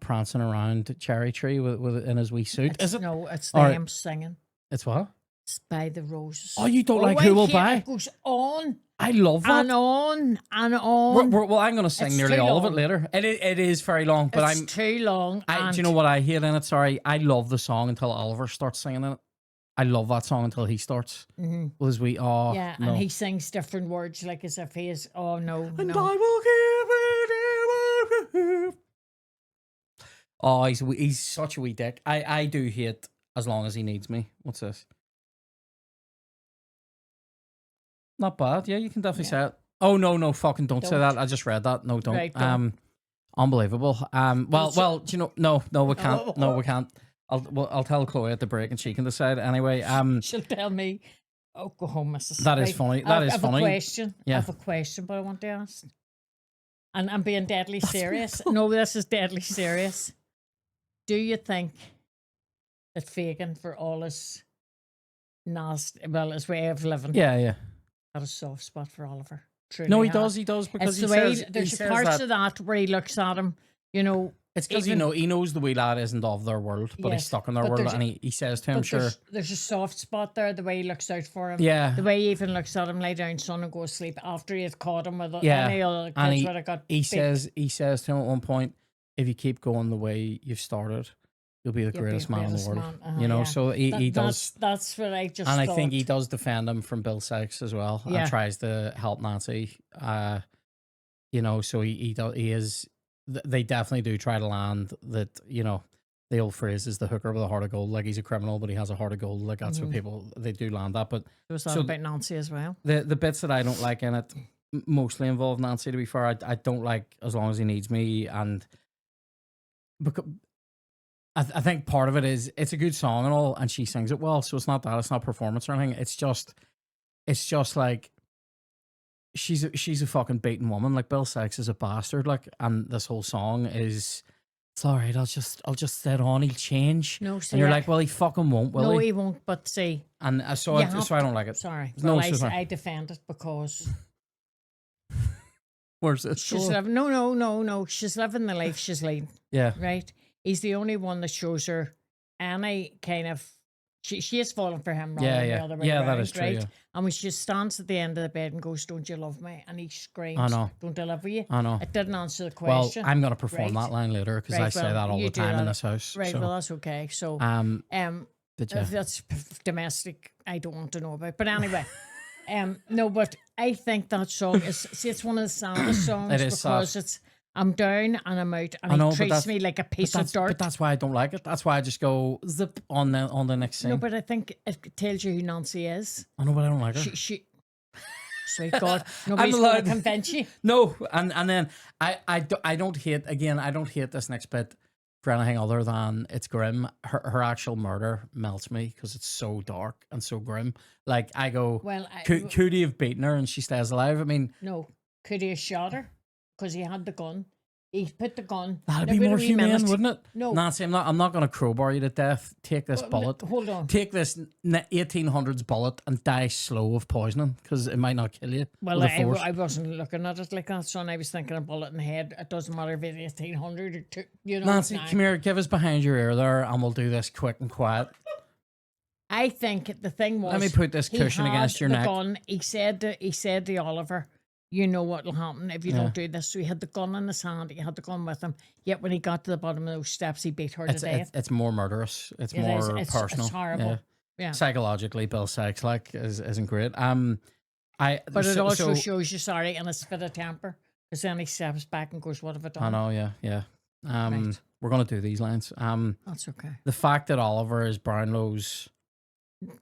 prancing around Cherry Tree with in his wee suit? Is it? No, it's them singing. It's what? It's By the Roses. Oh, you don't like Who Will Buy? It goes on. I love that. And on and on. Well, I'm going to sing nearly all of it later. It is very long, but it's too long. Do you know what I hate in it? Sorry, I love the song until Oliver starts singing in it. I love that song until he starts. Mm-hmm. Was we? Oh, yeah, no. And he sings different words, like as if he is. Oh no, and no. I will give it. Oh, he's such a wee dick. I do hate As Long As He Needs Me. What's this? Not bad. Yeah, you can definitely say it. Oh no, fucking don't say that. I just read that. No, don't. Right, don't. Unbelievable. Well, do you know? No, we can't. No, we can't. I'll tell Chloe at the break and she can decide anyway. She'll tell me. Oh, go home, Mrs. That is funny. That is funny. I have a question. Yeah. I have a question, but I want to ask. And I'm being deadly serious. No, this is deadly serious. Do you think that Fagin, for all his nasty, his way of living, yeah, had a soft spot for Oliver. Truly No, he had. does. He does because It's he the way says there's parts of that where he looks at him, you know. it's because even- he knows the wee lad isn't of their world, but he's Yes, stuck in their but world, there's- and he says to him, But "Sure, there's a soft spot there, the way he looks out for him. yeah." The way he even looks at him, lay down, son, and go to sleep after he had caught him with Yeah, any other and kids would have got he beat. says to him at one point, "If you keep going the way you've started, you'll be the You'll be greatest man in the greatest world." man. Uh-huh, You know, yeah. so he does. That's what I just And I thought. think he does defend him from Bill Sykes as well, Yeah. and tries to help Nancy. You know, so he is. They definitely do try to land that. You know, the old phrase is the hooker with a heart of gold. Like he's a criminal, but he has a heart of gold. Like that's what people they do land that. But There was that so about Nancy as well. the bits that I don't like in it mostly involve Nancy. To be fair, I don't like As Long as He Needs Me, and because I think part of it is it's a good song and all, and she sings it well. So it's not that, it's not performance or anything. It's just like she's a fucking beaten woman. Like Bill Sykes is a bastard. Like, and this whole song is, it's all right. I'll just sit on. He'll change. No, see, And you're like, well, he fucking won't, will no, he? he won't. But see, And so you I have don't like it. sorry, No, well, sorry. I defend it because Where's this? she's going? living. No. She's living the life she's leading. Yeah. Right. He's the only one that shows her any kind of. She is falling for him rather than the other way around, that is true. right? Yeah. And when she stands at the end of the bed and goes, "Don't you love me?" and he screams, I know. "Don't I love you?" I know. It didn't answer the Well, question. I'm gonna perform Right. that line later because I Right, say well, that all you the do time in that. this house. Right. So, Well, that's okay. So, did you? that's domestic. I don't want to know about. But anyway, no. But I think that song is. See, it's one of the saddest songs It is because sad. it's. I'm down and I'm out, and I know, he but treats that's- me like a piece But of dirt. that's why I don't like it. That's why I just go zip on the next thing. No, but I think it tells you who Nancy is. I know, but I don't like her. She sweet God, nobody's going allowed- to convince you. No, and then I don't hate, again, I don't hate this next bit for anything other than it's grim. Her actual murder melts me because it's so dark and so grim. Like I go, Well, could he have beaten her and she stays alive? I mean, no, could he have shot her? Because he had the gun. He put the gun. that'd Now, be wait a more wee humane, minute. wouldn't it? No. Nancy, I'm not going to crowbar you to death. Take this bullet. Hold on. Take this 1800s bullet and die slow of poisoning because it might not kill you. Well, with the force. I wasn't looking at it like that, son. I was thinking a bullet in the head. It doesn't matter if it's 1800 or two, you know. Nancy, now. come here. Give us behind your ear there, and we'll do this quick and quiet. I think the thing was. Let me put this he cushion had against your the neck. Gun. He said to Oliver, "You know what will happen if you don't do this." So he had the gun in his hand. He had the gun with him. Yet when he got to the bottom of those steps, he beat her to death. It's more murderous. It's It more is. personal. It's horrible. Yeah. Psychologically, Bill Sykes isn't great. But it also so- shows you sorry and it's fit of temper. Because then he steps back and goes, "What have I done?" I know, yeah. Right. We're gonna do these lines. That's okay. The fact that Oliver is Brownlow's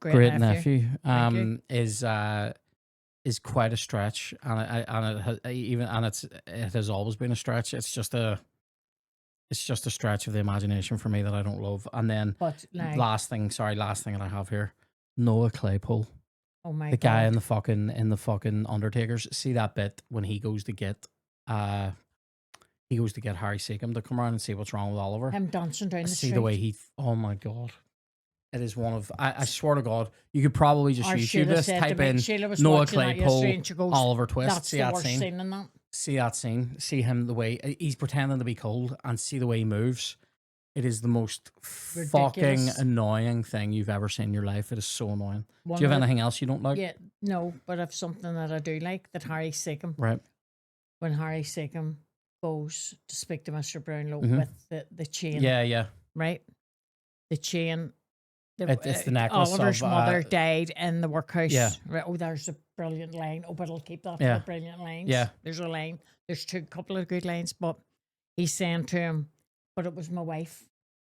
great nephew, Thank is quite a stretch, and it has always been a stretch. It's just a stretch of the imagination for me that I don't love. And then But like, last thing that I have here, Noah Claypole, oh my the God. guy in the fucking Undertakers. See that bit when he goes to get Harry Seacombe to come around and see what's wrong with Oliver. Him dancing down the See street. the way oh my God. It is one of, I swear to God, you could probably just Or YouTube Sheila this, said to type me- in Sheila was Noah watching that yesterday and she Claypole, goes, Oliver Twist. That's See the that worst scene? scene in that. See that scene? See him the way, he's pretending to be cold and see the way he moves. It is the most fucking Ridiculous. annoying thing you've ever seen in your life. It is so annoying. One Do you have of the- anything else you don't like? Yeah, no, but I've something that I do like, that Harry Seacombe, Right. when Harry Seacombe goes to speak to Mr. Brownlow Mhm. with the chain, Yeah. right? The chain. It's the necklace Oliver's of, mother died in the workhouse. Yeah. Right. Oh, there's a brilliant line. Oh, but I'll keep that Yeah. for brilliant lines. Yeah. There's a line. There's couple of good lines, but he's saying to him, "But it was my wife.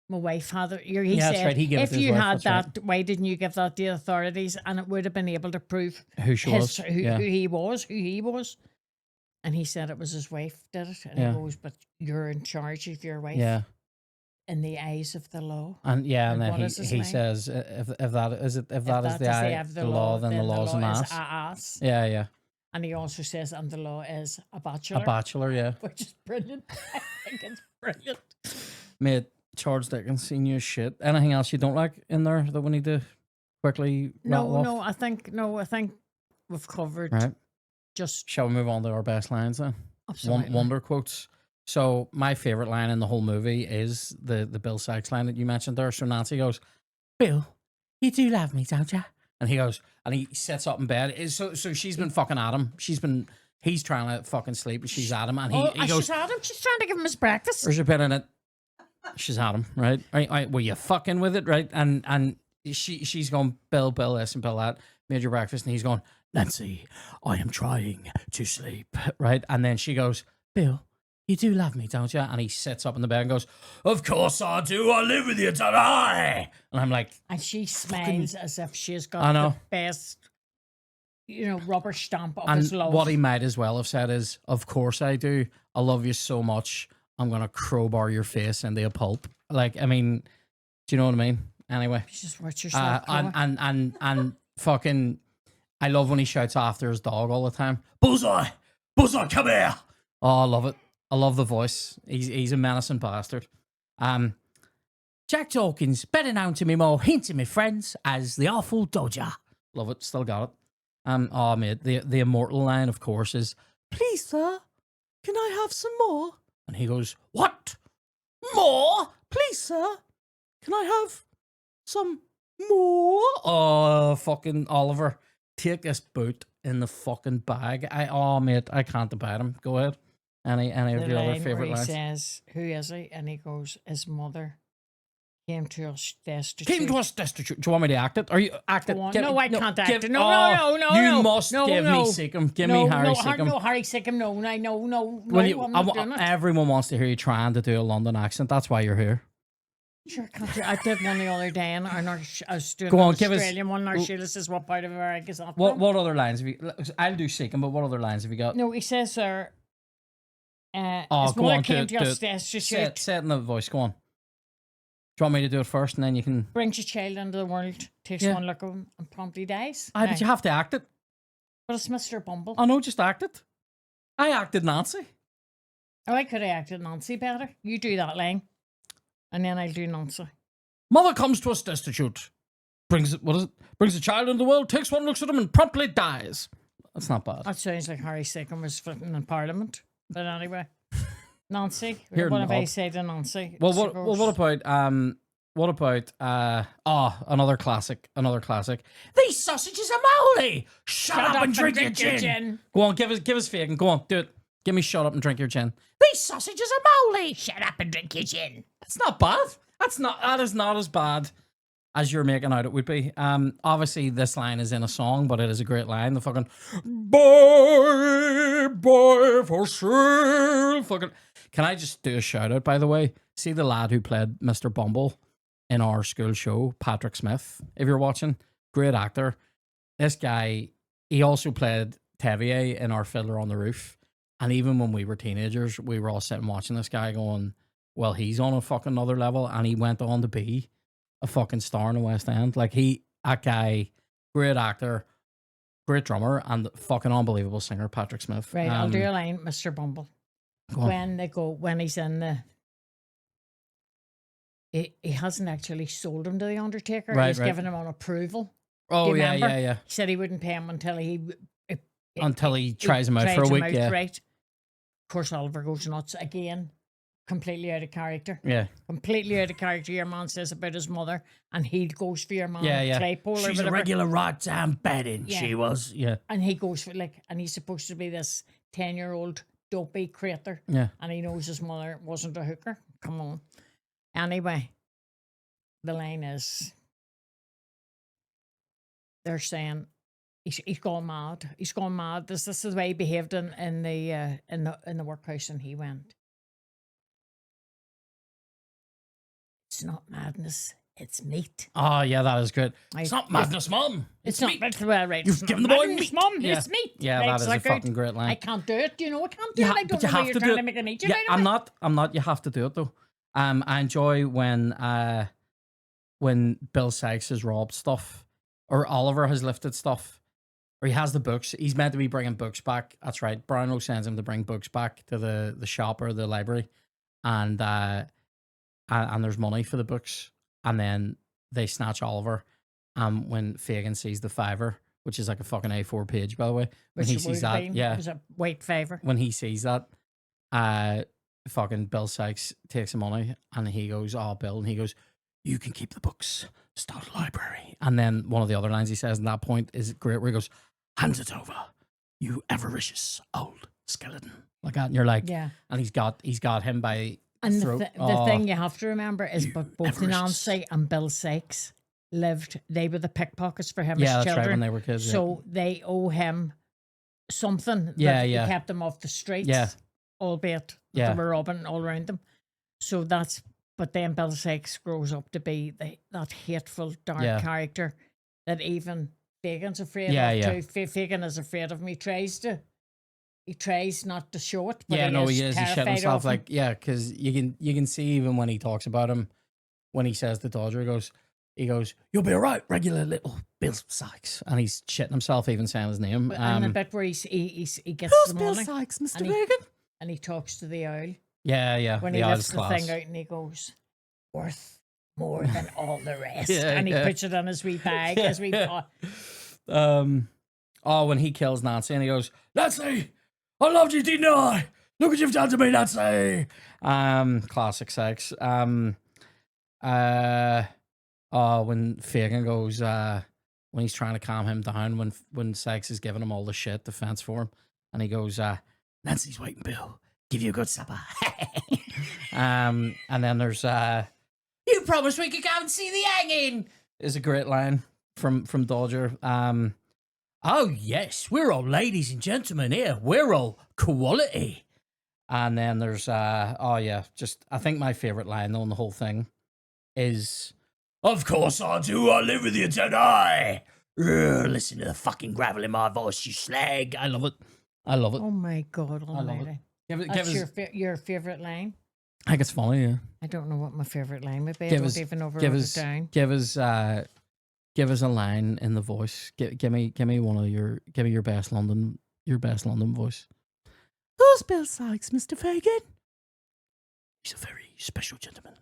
My wife had it." He Yeah, that's said, right. He gave it if to his you wife, had that's that, why didn't you give that to the authorities? And it would have been able to prove Who she was. who Yeah. he was. And he said it was his wife did it. And Yeah. he goes, "But you're in charge of your wife Yeah. in the eyes of the law." And And then what is his he line? says, if that is the eye eye, the law, then the law's an is ass. a ass. Yeah. And he also says, and the law is a bachelor. A bachelor, yeah. Which is brilliant. I think it's brilliant. Mate, Charles Dickens, seen you as shit. Anything else you don't like in there that we need to quickly rattle off? I think we've covered Right. just Shall we move on to our best lines then? absolutely. Wonder quotes. So my favorite line in the whole movie is the Bill Sykes line that you mentioned there. So Nancy goes, "Bill, you do love me, don't you?" And he goes, and he sits up in bed. So she's been fucking at him. He's trying to fucking sleep, and she's at him, and he goes, she's at him. She's trying to give him his breakfast. "There's a bit in it." She's at him, right? Were you fucking with it, right? And she's going, Bill, this and Bill that, made your breakfast, and he's going, "Nancy, I am trying to sleep," right? And then she goes, "Bill, you do love me, don't you?" And he sits up in the bed and goes, "Of course I do. I live with you, don't I?" And I'm like, and she smiles as if she's got I know. the best, rubber stamp of and his love. what he might as well have said is, "Of course I do. I love you so much. I'm gonna crowbar your face into a pulp." Like, I mean, do you know what I mean? Anyway, just watch yourself. and fucking, I love when he shouts after his dog all the time. Bullseye, come here. Oh, I love it. I love the voice. He's a menacing bastard. Jack Dawkins, better known to me more intimate friends as the Artful Dodger. Love it. Still got it. Oh mate, the immortal line, of course, is, "Please, sir, can I have some more?" And he goes, "What? More? Please, sir, can I have some more?" Oh, fucking Oliver, take this boot in the fucking bag. Mate, I can't abide him. Go ahead. Any of your other favorite he lines? says, "Who is he?" And he goes, "His mother came to us destitute." Came to us destitute. Do you want me to act it? Are you act it? No, I can't act it. No. You must give me Seacom. Give me Harry Seacom. No, Harry Seacom. No. Well, I'm not doing it. Everyone wants to hear you trying to do a London accent. That's why you're here. Sure, can't do. I did one the other day, and I was doing Go on, an give us- Australian one. And Sheila says, "What part of America is that?" What from?" other lines have you? I'll do Seacom, but what other lines have you got? No, he says, "Sir, his go mother on, came do to it. us destitute, Say it in the voice. Go on. Do you want me to do it first, and then you can? brings a child into the world, takes Yeah. one look at him, and promptly dies." But you have to act it. But it's Mr. Bumble. I know, just act it. I acted Nancy. Oh, I could have acted Nancy better. You do that line, and then I'll do Nancy. Mother comes to us destitute. Brings a child into the world, takes one, looks at him, and promptly dies. That's not bad. That sounds like Harry Seacom was flipping in Parliament. But anyway, Nancy. Here What have not. I said to Nancy? Well, what about another classic? These sausages are mouldy. Shut up and drink your gin. Go on, give us Fagin. Go on, do it. Give me shut up and drink your gin. These sausages are mouldy. Shut up and drink your gin. That's not bad. That is not as bad as you're making out it would be. Obviously this line is in a song, but it is a great line. The fucking boy for sale. Fucking. Can I just do a shout out, by the way? See the lad who played Mr. Bumble in our school show, Patrick Smith, if you're watching. Great actor. This guy, he also played Tevier in our Fiddler on the Roof. And even when we were teenagers, we were all sitting watching this guy going, well, he's on a fucking another level. And he went on to be a fucking star in the West End. Like, that guy, great actor, great drummer, and fucking unbelievable singer, Patrick Smith. Right, I'll do a line, Mr. Bumble. When he's in the... He hasn't actually sold him to the Undertaker. Right, He's right. given him on approval. Oh, yeah. He said he wouldn't pay him until he tries him out for a week, yeah. Right. Of course, Oliver goes nuts again. Completely out of character. Yeah. Completely out of character. Your man says about his mother, and he goes for your man. Yeah. Claypole or She's whatever. a regular right-down bedding, Yeah. she was. Yeah. And he goes for and he's supposed to be this 10-year-old dopey creator. Yeah. And he knows his mother wasn't a hooker. Come on. Anyway, the line is, they're saying he's gone mad. He's gone mad. This is the way he behaved in the workhouse, and he went, "It's not madness, it's meat." Oh, yeah, that is good. It's not madness, Mum. It's not meat. right. You've given the boy meat. Mum. Yeah. It's meat. Yeah, Right, that is a fucking great line. I can't do it. I can't do it. I don't know why you're trying to make an idiot out of me. I'm not. You have to do it though. I enjoy when Bill Sykes has robbed stuff, or Oliver has lifted stuff, or he has the books. He's meant to be bringing books back. That's right. Brownlow sends him to bring books back to the shop or the library, and there's money for the books, and then they snatch Oliver. When Fagin sees the fiver which is like a fucking A4 page, by the way. When Which he it sees would have that, been. yeah, It was a white favor. when he sees that, fucking Bill Sykes takes the money and he goes, "Oh, Bill," and he goes, "You can keep the books. Start a library." And then one of the other lines he says in that point is great, where he goes, "Hands it over, you avaricious old skeleton," like that. And you're like, Yeah. and he's got him by And throat. the thing you have to remember is You both avaricious. Nancy and Bill Sykes lived, they were the pickpockets for him Yeah, as that's children. right, when they were kids. So they owe him something Yeah, that yeah. he kept them off the streets, Yeah. albeit that Yeah. they were robbing all around them. So that's, but then Bill Sykes grows up to be that hateful, dark Yeah. character that even Fagan's afraid Yeah, of yeah. too. Fagan is afraid of him. He tries not to show it, but Yeah, no, he is. He shit terrified himself. of him. Like, yeah, because you can see even when he talks about him, when he says to Dodger, he goes, "You'll be all right, regular little Bill Sykes," and he's shitting himself even saying his name. And the bit where he gets Who's the Bill money Sykes, Mr. and he- Vegan? and he talks to the owl Yeah, yeah. when the he owl's lifts the class. thing out and he goes, "Worth more than all the rest," Yeah, and he yeah. puts it in his wee bag, his wee pot. Oh, when he kills Nancy and he goes, "Nancy, I loved you, didn't I? Look what you've done to me, Nancy." Classic Sykes. When Fagin goes, when he's trying to calm him down, when Sykes is giving him all the shit, the fence for him, and he goes, "Nancy's waiting, Bill. Give you a good supper." And then there's, "You promised we could go and see the hanging," is a great line from Dodger. "Oh yes, we're all ladies and gentlemen here. We're all quality." And then there's just I think my favorite line on the whole thing is, "Of course I do. I live with you, don't I? Listen to the fucking gravel in my voice, you slag." I love it. I love it. Oh my God love it. almighty. Give it, That's your favourite line? I think it's funny, yeah. I don't know what my favourite line would be. I Give don't us- even know if I Give wrote us, it down. give us a line in the voice. Give me one of give me your best London voice. "Who's Bill Sykes, Mr. Fagin? He's a very special gentleman."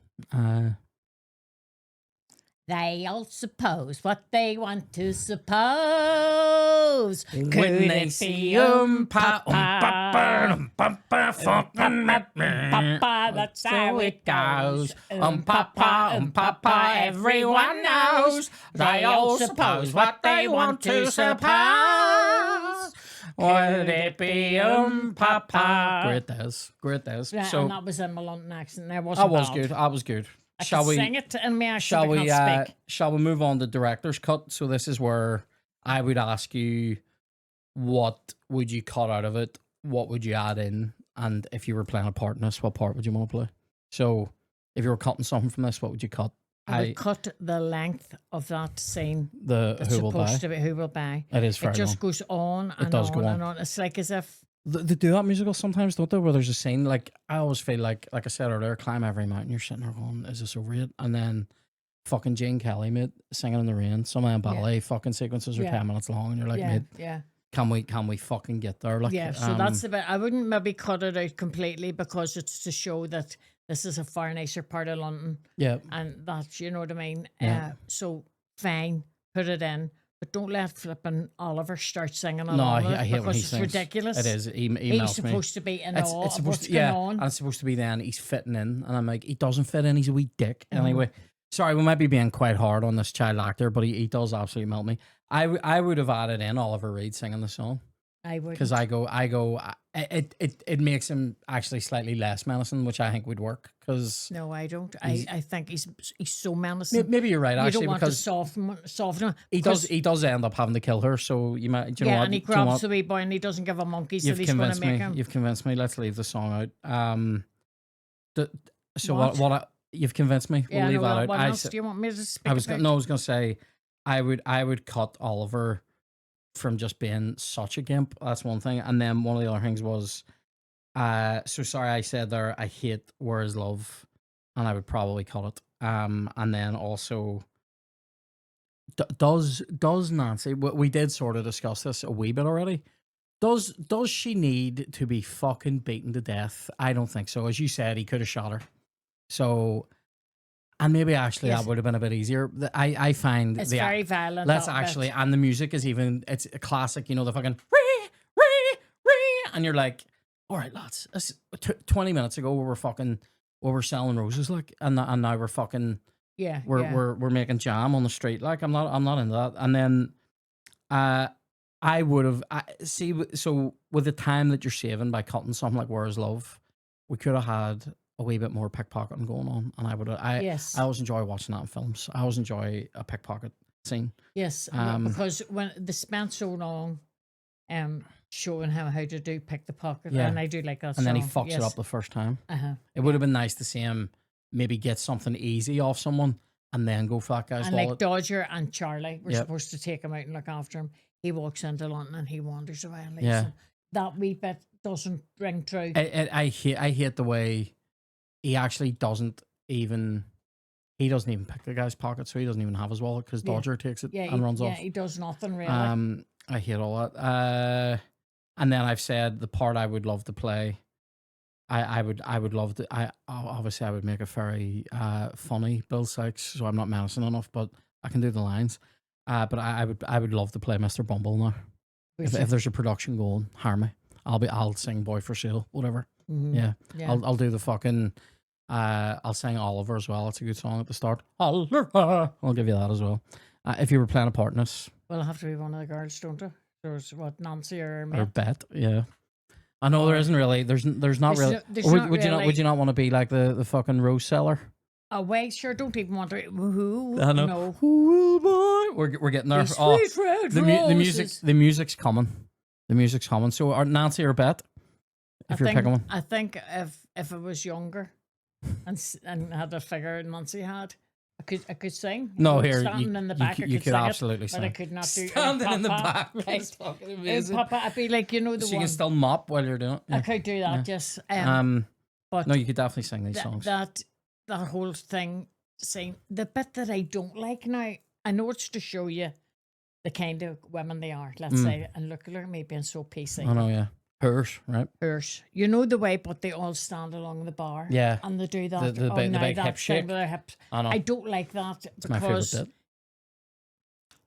They all suppose what they want to suppose. When Could they it see be Papa, Papa, that's how it goes. Papa, everyone knows. They all suppose what they want to suppose. Would it be Papa? Great Des. Yeah, So and that was in my London accent. That I wasn't was bad. good. I was good. I Shall could we? sing it in my accent. I can't speak. Shall we move on to director's cut? So this is where I would ask you, what would you cut out of it? What would you add in? And if you were playing a part in this, what part would you want to play? So if you were cutting something from this, what would you cut? I would cut the length of that scene. The That's Who Will Buy. supposed to be Who Will Buy. It is It very just long. goes on and does on go on. and on. It's like as if They do that musical sometimes, don't they? Where there's a scene, like, I always feel like I said earlier, climb every mountain, you're sitting there going, is this over yet? And then fucking Gene Kelly, mate, singing in the rain. Some of them ballet fucking sequences are Yeah. 10 minutes long, and you're like, yeah, mate, yeah. can we fucking get there? Like, Yeah, so that's the bit. I wouldn't maybe cut it out completely because it's to show that this is a far nicer part of London yeah. and that's, you know what I mean? Yeah. So fine, put it in, but don't let flipping Oliver start singing No, along with I it hate when because he it's sings. ridiculous. It is. He He's melts me. supposed to be in It's awe of supposed what's to, yeah, going on. and it's supposed to be then he's fitting in, and I'm like, he doesn't fit in. He's a wee dick. Mm-hmm. Anyway, sorry, we might be being quite hard on this child actor, but he does absolutely melt me. I would have added in Oliver Reed singing the song. I would. Because it makes him actually slightly less menacing, which I think would work. Because No, I don't. I think he's so menacing. maybe you're right, You actually, don't want to because soften him. he does end up having to kill her. So you might, do you know Yeah, what? and he Do you know grabs what? the wee boy and he doesn't give a monkey, so You've he's going to convinced make me. him. You've convinced me. Let's leave the song out. So What? you've convinced me. We'll Yeah, leave no, that out. what I else s- do you want me to speak I was about? I was gonna say, I would cut Oliver from just being such a gimp. That's one thing, and then one of the other things was, so sorry I said there, I hate Where Is Love, and I would probably cut it. And then also, does Nancy? We did sort of discuss this a wee bit already. Does she need to be fucking beaten to death? I don't think so. As you said, he could have shot her. So And maybe actually Yes. that would have been a bit easier. I find It's very violent. let's that actually, bit. and the music is even, it's a classic, you know, the fucking ree, ree, ree, and you're like, all right, lads, 20 minutes ago we were selling roses, like, and now we're fucking, Yeah, we're making jam on the street, like, I'm not into that. And then, I would have, see, so with the time that you're saving by cutting something like Where Is Love, we could have had a wee bit more pickpocketing going on, and yes, I always enjoy watching that in films. I always enjoy a pickpocket scene. yes, because when they spent so long, showing him how to do pick the pocket, Yeah. and I do like that. And then he song, fucks it up the first time. Uh-huh. It would have been nice to see him maybe get something easy off someone and then go for that guy's And wallet. like Dodger and Charlie were Yep. supposed to take him out and look after him. He walks into London and he wanders away and leaves Yeah. him. That wee bit doesn't ring true. I hate the way he actually doesn't even pick the guy's pocket, so he doesn't even have his wallet because Dodger takes it and runs off. Yeah, he does nothing really. I hate all that. And then I've said the part I would love to play. I would love to. Obviously I would make a very funny Bill Sykes, so I'm not menacing enough, but I can do the lines. But I would love to play Mr. Bumble now. If there's a production going, hire me. I'll sing Boy for Sale, whatever. Mhm. Yeah. Yeah. I'll do the fucking. I'll sing Oliver as well. It's a good song at the start. Oliver. I'll give you that as well. If you were playing a part in this, Well, it'll have to be one of the girls, don't it? There's what, Nancy or me? or Bet, yeah. I know there isn't really. There's not There's really. no- there's would, not would you not? really- Would you not want to be like the fucking rose seller? Oh, wait, sure, don't even want to. Who? I know. No. Who will buy? We're getting there. These Oh, sweet red the roses. music's coming. The music's coming. So are Nancy or Bet? If you're picking one, I think if I was younger and had a figure Nancy had, I could sing. no, You know, here standing in the back, you I could could sing absolutely it, sing. but I could not do Standing in the Papa, back. Right. It's fucking amazing. Papa, I'd be like, you know, the So you one. can still mop while you're doing it. I Yeah. could do that, Yeah. yes. But No, you could definitely sing these songs. that whole thing, saying the bit that I don't like now. I know it's to show you the kind of women they are. Let's say, and look at me being so PC. I know, yeah. Hers, right? You know the way, but they all stand along the bar. Yeah. And they do that. The big hip that thing shake. with their hips. I know. I don't like that It's my favorite because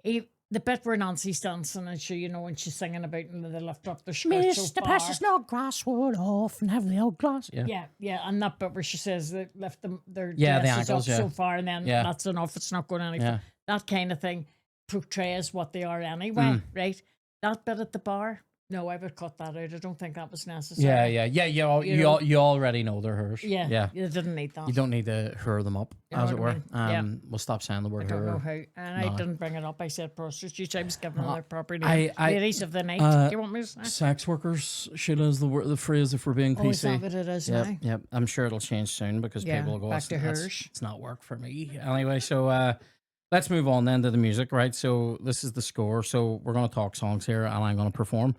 bit. the bit where Nancy's dancing and she, you know, when she's singing about and they lift up their skirt so Mr. far. Precious Snodgrass would off and have the old glass. Yeah. Yeah, and that bit where she says they lift their Yeah, the dresses ankles, up yeah. so far and then Yeah. that's enough, it's not going any Yeah. That kind of thing portrays what they are anyway, right? That bit at the bar, no, I would cut that out. I don't think that was necessary. Yeah. You already know they're hers. Yeah. You didn't need that. You don't need to hurl them up, You know as it what were. I mean? Yeah. We'll stop saying the I word don't know her. how. And I didn't bring it up. I said prostitutes. I was giving them their proper name. I- Ladies of the night. Do you want me to say? Sex workers, Sheila, is the phrase if we're being Oh, is PC. that what it is Yep, now? yep. I'm sure it'll change soon because Yeah, people will go, back to "That's- hers." It's not work for me. Anyway, so let's move on then to the music, right? So this is the score. So we're going to talk songs here and I'm going to perform.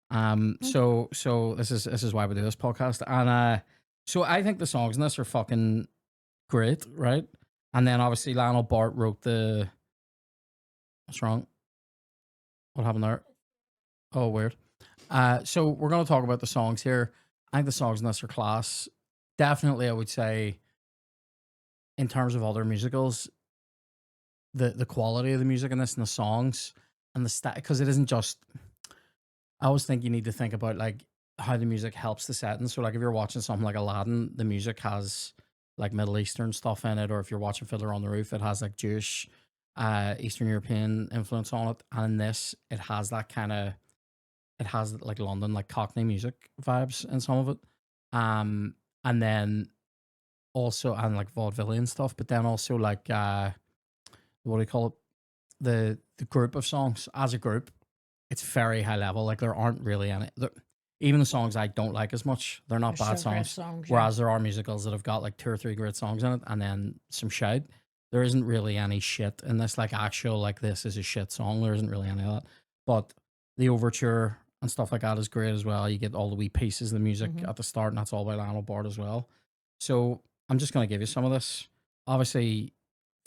So this is why we do this podcast. And so I think the songs in this are fucking great, right? And then obviously Lionel Bart wrote the... What's wrong? What happened there? Oh, weird. So we're going to talk about the songs here. I think the songs in this are class. Definitely, I would say, in terms of other musicals, the quality of the music in this and the songs and the because it isn't just... I always think you need to think about like how the music helps the setting. So like if you're watching something like Aladdin, the music has like Middle Eastern stuff in it, or if you're watching Fiddler on the Roof, it has like Jewish, Eastern European influence on it. And in this, it has that kind of... It has like London, like Cockney music vibes in some of it. And then also, and like vaudevillian stuff, but then also like, what do you call it? The group of songs as a group, it's very high level. Like there aren't really any, even the songs I don't like as much, they're not They're bad still great songs. songs, yeah. Whereas there are musicals that have got like 2 or 3 great songs in it and then some shite. There isn't really any shit in this, like actual, like this is a shit song. There isn't really any of that. But the overture and stuff like that is great as well. You get all the wee pieces of the music at the start, and that's all by Lionel Bart as well. So I'm just going to give you some of this. Obviously,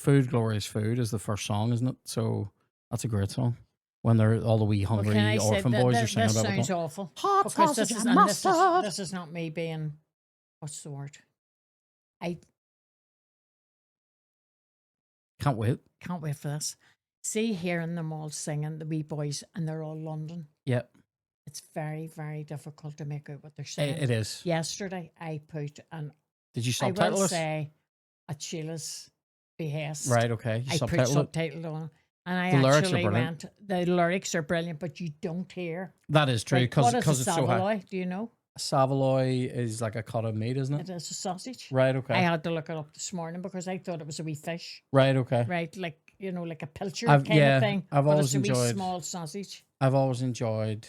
Food, Glorious Food is the first song, isn't it? So that's a great song. When they're all the wee hungry Can I say orphan that- boys that- are singing this about sounds it. awful. Hot Because sausage this is, and and this mustard. this is not me being, what's the word? Can't wait. Can't wait for this. See, hearing them all singing, the wee boys, and they're all London. Yep. It's very, very difficult to make out what they're saying. It is. Yesterday, I put an. Did you I subtitle will us? say, at Sheila's behest. Right, okay. You I put subtitled on, and I The lyrics are actually brilliant. went. The lyrics are brilliant, but you don't hear. That is true, Like, because what is a it's so high. saveloy? Do you know? Saveloy is like a cut of meat, isn't it? It is a sausage. Right, okay. I had to look it up this morning because I thought it was a wee fish, Right, okay. right? Like, you know, like a pilchard I've- kind yeah, of thing. I've but always it's a wee enjoyed- small sausage. I've always enjoyed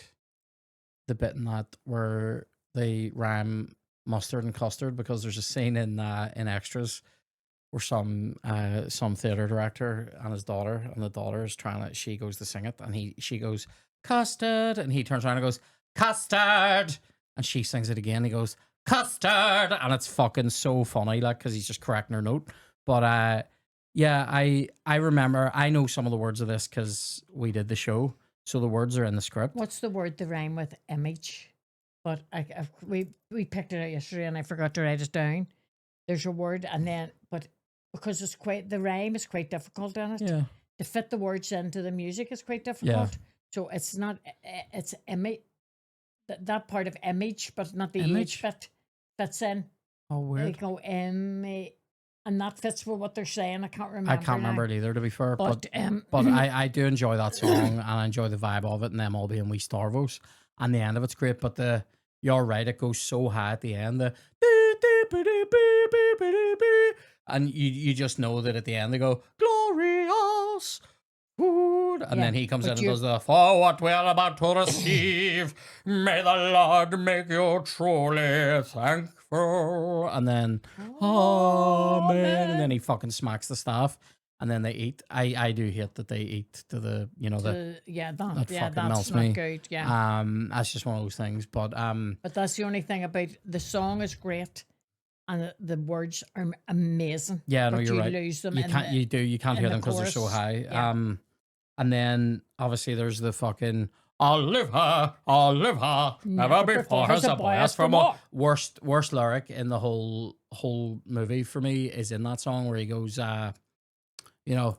the bit in that where they rhyme mustard and custard, because there's a scene in Extras where some theater director and his daughter, and the daughter is she goes to sing it, and she goes custard, and he turns around and goes custard, and she sings it again. He goes custard, and it's fucking so funny, like, because he's just correcting her note. But yeah, I remember, I know some of the words of this because we did the show, so the words are in the script. What's the word that rhyme with image? But we picked it out yesterday, and I forgot to write it down. There's a word, and then but because the rhyme is quite difficult in it. Yeah. To fit the words into the music is quite difficult. So it's not it's image, that part of image, but not the Image? age bit fits in. Oh, They weird. go and that fits with what they're saying. I can't remember. I can't now. remember it either, to be fair. But But I do enjoy that song, and I enjoy the vibe of it, and them all being wee starvos, and the end of it's great. But you're right, it goes so high at the end. And you just know that at the end they go glorious food, and Yeah, then he comes in but and does the for what we're about to receive, may the Lord make you truly thankful, and then amen, and then he fucking smacks the staff. And then they eat. I do hate that they eat to the that fucking that's melts not me. good. Yeah, That's just one of those things. But but that's the only thing about the song is great, and the words are amazing. yeah, no, but you're you right. lose them. You can't in hear the them because they're so chorus. high. Yeah. And then obviously there's the fucking I'll live her, never before has a boy asked for more. Worst lyric in the whole movie for me is in that song where he goes, you know,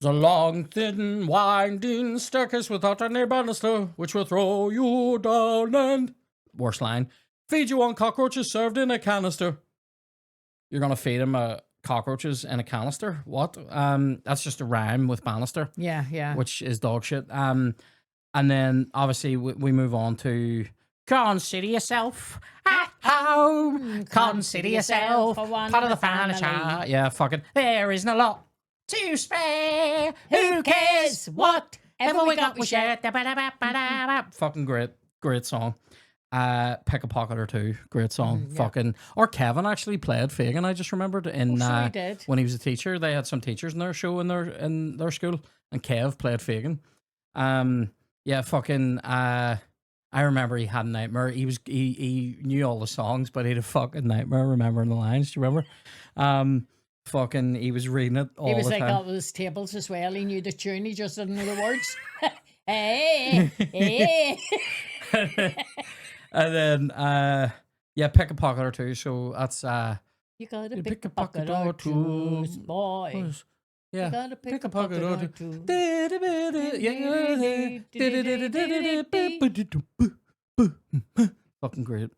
the long, thin, winding staircase without any banister, which will throw you down, and worst line, feed you on cockroaches served in a canister. You're gonna feed him cockroaches in a canister? What? That's just a rhyme with banister, Yeah. which is dog shit. And then obviously we move on to consider yourself at home. Consider yourself part of the furniture. Yeah, fucking. There isn't a lot to spare. Who cares? Whatever we got, we share. Fucking great song. Pick a Pocket or Two, great song. Yeah. Fucking. Or Kevin actually played Fagin. I just remembered in Sure he did. when he was a teacher. They had some teachers in their show in their school, and Kev played Fagin. Yeah, fucking. I remember he had a nightmare. He knew all the songs, but he had a fucking nightmare remembering the lines. Do you remember? Fucking, he was reading it all the time. He was like all those tables as well. He knew the tune. He just didn't know the words. Hey. And then, yeah, Pick a Pocket or Two. So that's You gotta pick a pocket or two, boy. yeah. You gotta pick a pocket pocket or two. Fucking great.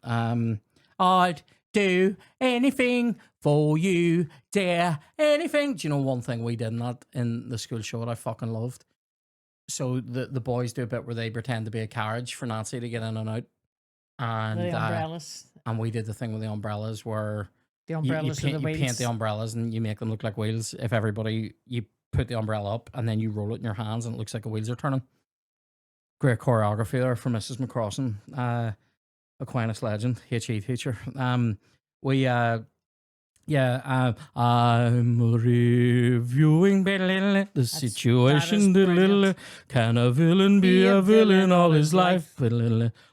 I'd do anything for you, dear. Anything. Do you know one thing we did in the school show that I fucking loved? So the boys do a bit where they pretend to be a carriage for Nancy to get in and out. And The umbrellas. and we did the thing with the umbrellas where The you umbrellas paint, are the you wheels. paint the umbrellas and you make them look like wheels. If you put the umbrella up and then you roll it in your hands and it looks like the wheels are turning. Great choreography there from Mrs. McCrossan, Aquinas legend, HE teacher. I'm reviewing the situation. brilliant. Can a villain be a villain all his life?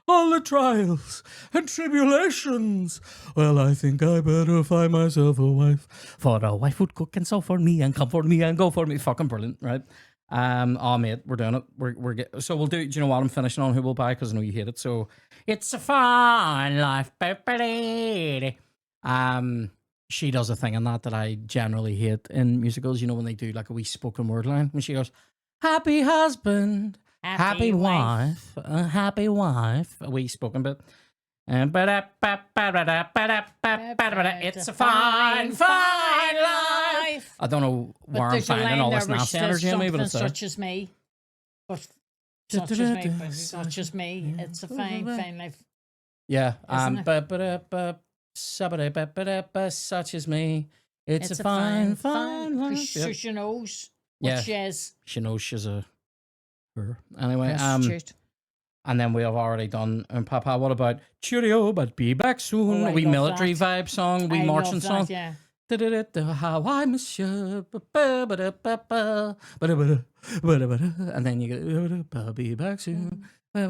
All the trials and tribulations. Well, I think I better find myself a wife. For a wife would cook and sew for me and comfort me and go for me. Fucking brilliant, right? Oh mate, we're doing it. So we'll do. Do you know what I'm finishing on? Who will buy? Because I know you hate it. So it's a fine life, she does a thing in that I generally hate in musicals. You know, when they do like a wee spoken word line, when she goes, "Happy husband, happy wife, happy wife," a wee spoken bit. And it's a fine, fine life. I don't know where I'm finding all this nasty energy in me, but it's such as me. But such as me, but it's not just me. It's a fine, fine life. Yeah. Such as me. It's a fine, fine life. So she knows what Yeah. she is. She knows she's a her. Anyway, and then we have already done. And Papa, what about Cheerio, but be back soon? Oh, a wee military vibe song, wee marching song. Yeah. How I miss you. And then you go, be back soon. Be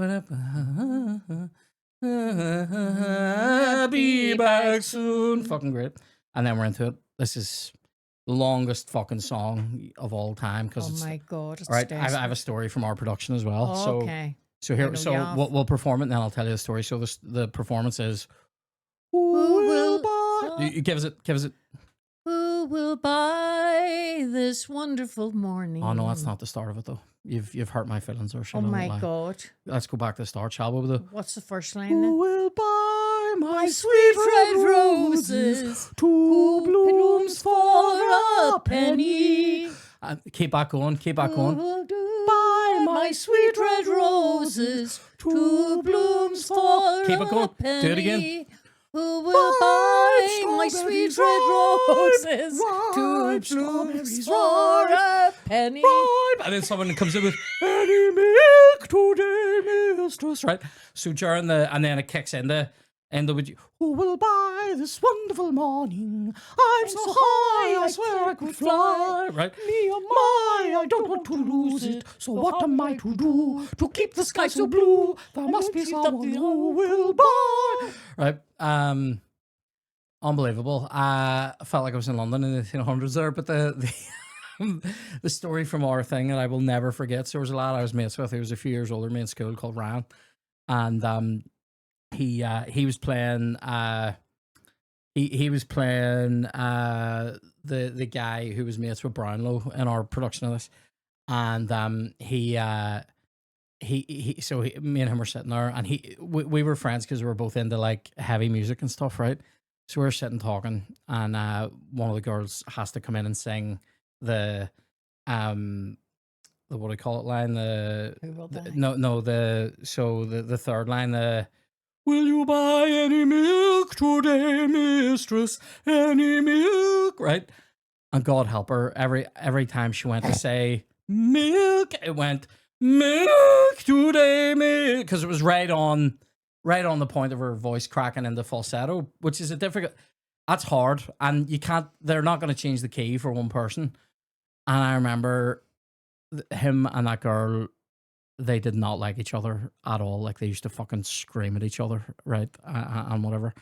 back soon. Fucking great. And then we're into it. This is the longest fucking song of all time. Oh my God. It's right. I have a story from our production as well. Oh, okay. So here, we'll perform it, and then I'll tell you the story. So the performance is, Who will buy? Give us it. Who will buy this wonderful morning? Oh no, that's not the start of it though. You've hurt my feelings, or oh my God. Let's go back to the start, shall we? What's the first line? Who will buy my sweet red roses? Two blooms for a penny. Keep back going. Buy my sweet red roses, two blooms for keep it going. A penny. Do it again. Who will buy my sweet red roses, two blooms for a penny? And then someone comes in with any milk today, mistress. Right. So during and then it kicks in the end of it. Who will buy this wonderful morning? I'm so high, I swear I could fly. Right. Me oh my, I don't want to lose it. So what am I to do to keep the sky so blue? There must be someone who will buy. Right. Unbelievable. I felt like I was in London in the 1800s there, but the story from our thing that I will never forget. So there was a lad I was mates with. He was a few years older than me in school called Ryan, and he was playing he was playing the guy who was mates with Brownlow in our production of this, and me and him were sitting there, and we were friends because we were both into like heavy music and stuff, right? So we were sitting talking, and one of the girls has to come in and sing the what do you call it line? The third line, will you buy any milk today, mistress? Any milk, right? And God help her, every time she went to say milk, it went milk today, milk, because it was right on the point of her voice cracking into falsetto, which is that's hard, and they're not going to change the key for one person. And I remember him and that girl, they did not like each other at all. Like, they used to fucking scream at each other, right? And whatever.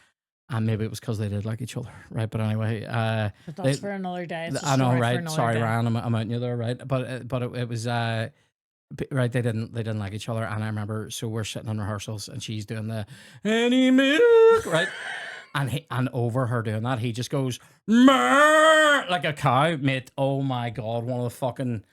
And maybe it was because they did like each other, right? But anyway, but that's for another day. I know, right? Sorry, Ryan, I'm outing you there, right? But it was right. They didn't like each other, and I remember. So we're sitting in rehearsals, and she's doing the any milk, right? And over her doing that, he just goes "Murr," like a cow, mate. Oh my God, one of the fucking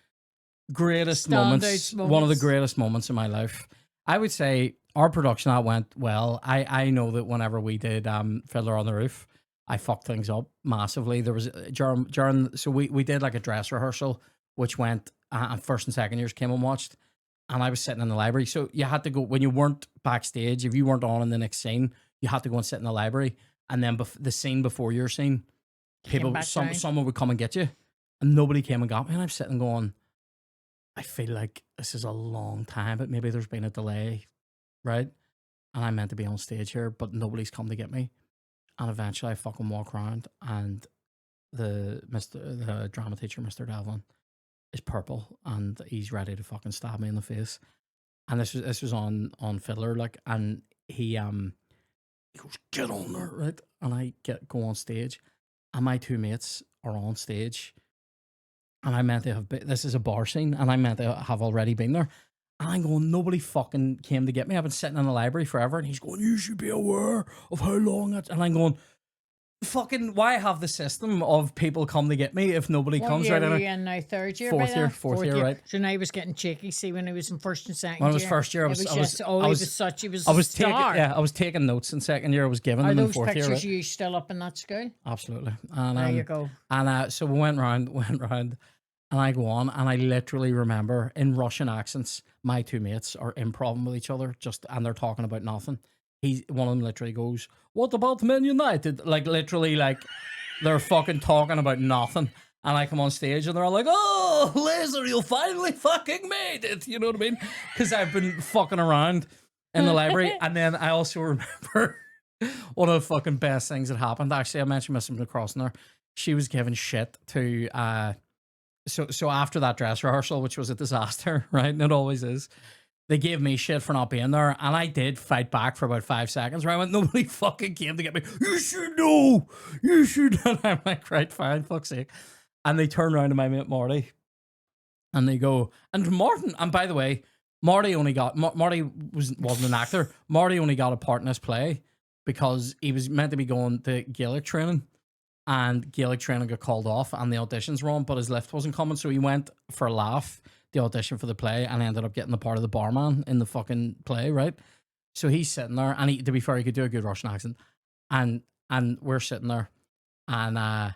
greatest moments. One of the greatest moments in my life. I would say our production that went well. I know that whenever we did Fiddler on the Roof, I fucked things up massively. There was during so we did like a dress rehearsal, which went and first and second years came and watched, and I was sitting in the library. So you had to go when you weren't backstage. If you weren't on in the next scene, you had to go and sit in the library, and then the scene before your scene, someone would come and get you, and nobody came and got me, and I'm sitting going, I feel like this is a long time, but maybe there's been a delay, right? And I'm meant to be on stage here, but nobody's come to get me. And eventually I fucking walk around, and the drama teacher, Mr. Devlin, is purple, and he's ready to fucking stab me in the face. And this was on Fiddler, like, and he goes, get on there, right? And I go on stage, and my two mates are on stage. And I meant to have this is a bar scene, and I meant to have already been there. And I'm going, nobody fucking came to get me. I've been sitting in the library forever, and he's going, you should be aware of how long that's. And I'm going, fucking why have the system of people come to get me if nobody What comes year right were now? you in now? Third year? Fourth by year, then? fourth year, right. So now he was getting cheeky. See, when he was in first and second When I was year, first year, I was he taking star. I was taking notes in second year. I was giving Are them in those fourth year. pictures Right? you still up in that school? Absolutely. And There you go. And so we went round, and I go on, and I literally remember in Russian accents, my two mates are improvising with each other, and they're talking about nothing. One of them literally goes, "What about Man United?" Like literally, like they're fucking talking about nothing. And I come on stage and they're all like, "Oh, Laser, you finally fucking made it." You know what I mean? Because I've been fucking around in the library. And then I also remember one of the fucking best things that happened. Actually, I mentioned Miss McCross in there. She was giving shit to so after that dress rehearsal, which was a disaster, right? And it always is. They gave me shit for not being there, and I did fight back for about 5 seconds. Where I went, nobody fucking came to get me. You should know. You should. And I'm like, right, fine, fuck's sake. And they turn around to my mate Marty, and they go, and Martin. And by the way, Marty wasn't an actor. Marty only got a part in this play because he was meant to be going to Gaelic training, and Gaelic training got called off, and the auditions were on, but his lift wasn't coming, so he went for a laugh, the audition for the play, and ended up getting the part of the barman in the fucking play, right? So he's sitting there, and to be fair, he could do a good Russian accent, and we're sitting there, and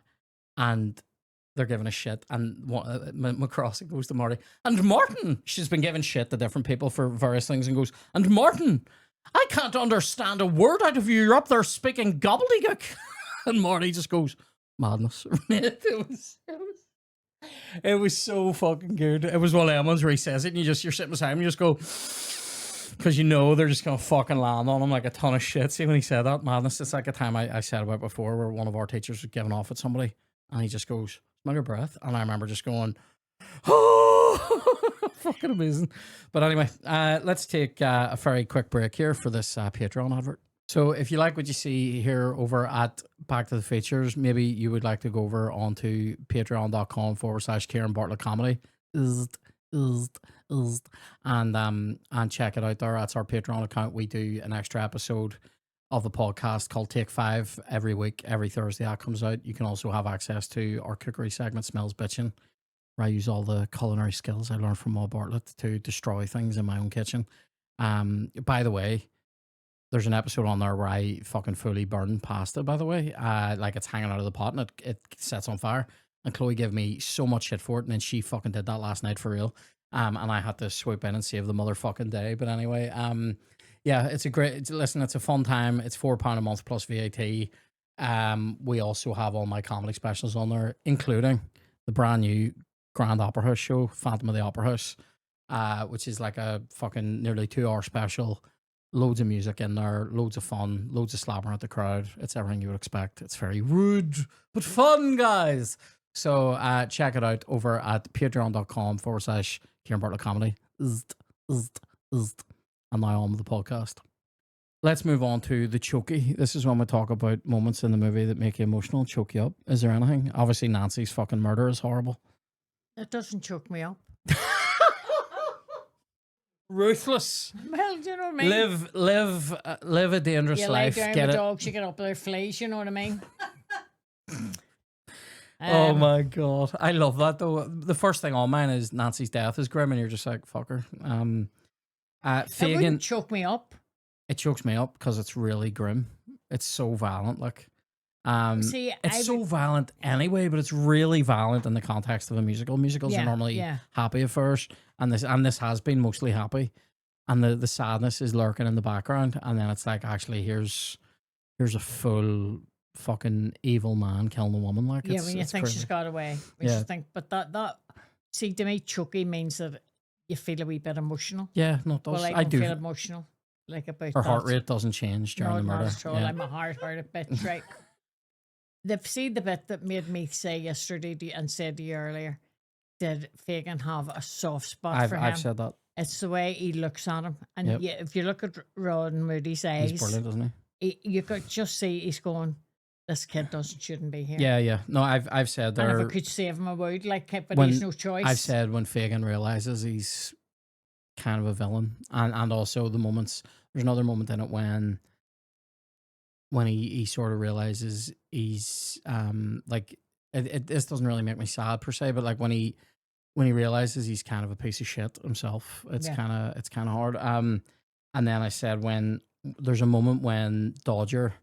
they're giving a shit, and McCross goes to Marty, and Martin, she's been giving shit to different people for various things, and goes, and Martin, I can't understand a word out of you. You're up there speaking gobbledygook. And Marty just goes, madness. It was so fucking good. It was one of them ones where he says it and you're sitting beside him and you just go, because you know they're just going to fucking land on him like a ton of shit. See, when he said that, madness, it's like a time I said about before where one of our teachers was giving off at somebody and he just goes, smell your breath. And I remember just going, oh, fucking amazing. But anyway, let's take a very quick break here for this Patreon advert. So if you like what you see here over at Back to the Features, maybe you would like to go over onto patreon.com/Ciaran Bartlett Comedy and check it out there. That's our Patreon account. We do an extra episode of the podcast called Take 5 every week, every Thursday that comes out. You can also have access to our cookery segment, Smells Bitchin', where I use all the culinary skills I learned from Maw Bartlett to destroy things in my own kitchen. By the way, there's an episode on there where I fucking fully burn pasta, by the way. Like it's hanging out of the pot and it sets on fire. And Chloe gave me so much shit for it. And then she fucking did that last night for real. And I had to swoop in and save the motherfucking day. But anyway, yeah, it's a fun time. It's £4 a month plus VAT. We also have all my comedy specials on there, including the brand new Grand Opera House show, Phantom of the Opera House, which is like a fucking nearly 2-hour special. Loads of music in there, loads of fun, loads of slapping at the crowd. It's everything you would expect. It's very rude, but fun, guys. So check it out over at patreon.com/Ciaran Bartlett Comedy. And now on with the podcast. Let's move on to the chokey. This is when we talk about moments in the movie that make you emotional, choke you up. Is there anything? Obviously, Nancy's fucking murder is horrible. It doesn't choke me up. Ruthless. Well, do you know what I mean? Live a dangerous life. You lay down Get with it. dogs, you get up there, fleas, you know what I mean? Oh my god, I love that though. The first thing on mine is Nancy's death is grim, and you're just like, fuck her. It Fagin, wouldn't choke me up. it chokes me up because it's really grim. It's so violent, like. See, it's so violent anyway, but it's really violent in the context of a musical. Musicals are normally happy at first, and this has been mostly happy, and the sadness is lurking in the background, and then it's like, actually, here's a full fucking evil man killing a woman. Like, yeah, when you think crazy. She's got away, when you think, but that see, to me, choky means that you feel a wee bit emotional. Yeah, no, it does. Well, I do feel emotional, like about her heart rate doesn't change during the murder. Not at all. I'm a hard-hearted bitch, right? See the bit that made me say yesterday and said to you earlier, did Fagin have a soft spot for him? I've said that. It's the way he looks at him. And if you look at Ron Moody's eyes, he's brilliant, isn't he? You could just see he's going, this kid shouldn't be here. Yeah. No, I've said there. And if I could save him, I would, but he's no choice. I've said when Fagin realizes he's kind of a villain. And also the moments, there's another moment in it when when he sort of realizes he's like this doesn't really make me sad per se, but like when he realizes he's kind of a piece of shit himself, it's Yeah. kind of hard. And then I said when there's a moment when Dodger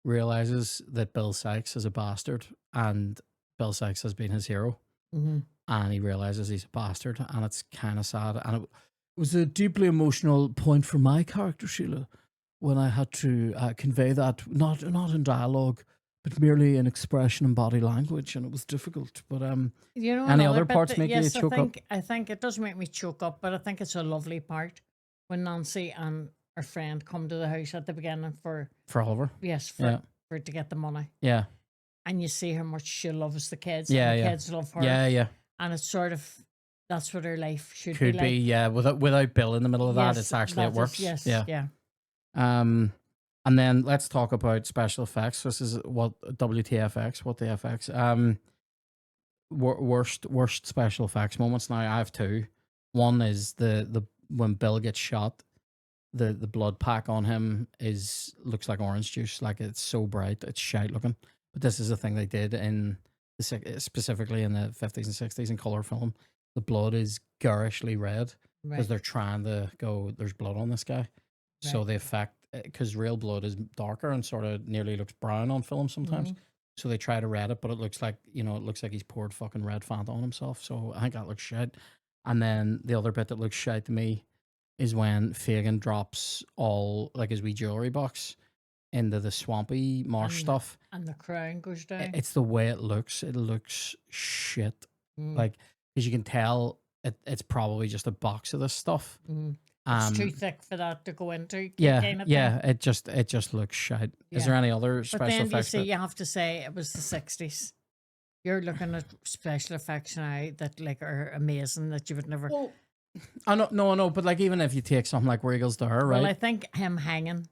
realizes that Bill Sykes is a bastard and Bill Sykes has been his hero, Mm-hmm. and he realizes he's a bastard, and it's kind of sad. And it was a deeply emotional point for my character, Sheila, when I had to convey that not in dialogue, but merely in expression and body language, and it was difficult. But You know, any another other bit parts that, make you yes, choke up? I think it does make me choke up, but I think it's a lovely part when Nancy and her friend come to the house at the beginning for Oliver, yes, yeah, for to get the money, yeah, and you see how much she loves the kids, yeah, and the yeah, kids love her, yeah. and it's sort of that's what her life should Could be be, like. yeah. Without Bill in the middle of that, Yes, it's actually it that is- works. yes, Yeah. yeah. And then let's talk about special effects. This is what WTFX, what the FX. Worst special effects moments. Now I have two. One is the when Bill gets shot, the blood pack on him looks like orange juice. Like it's so bright, it's shite looking. But this is a thing they did in specifically in the 50s and 60s in color film. The blood is garishly red because Right, they're trying to go. There's blood on this guy, so right. the effect because real blood is darker and sort of nearly looks brown on film sometimes. Mhm. So they try to red it, but it looks like it looks like he's poured fucking red Fanta on himself. So I think that looks shit. And then the other bit that looks shit to me is when Fagin drops all like his wee jewelry box into the swampy marsh And- stuff. And the crown goes down. It's the way it looks. It looks shit. Mm, Like because you can tell it's probably just a box of this stuff. mm. It's too thick for that to go into. Yeah, kind of yeah. thing. It just looks shit. Is Yeah. there any other But special then you effects? see, you have to say it was the 60s. You're looking at special effects now that like are amazing that you would never. Well, I know, but like even if you take something like Where Eagles Dare, right? Well, I think him hanging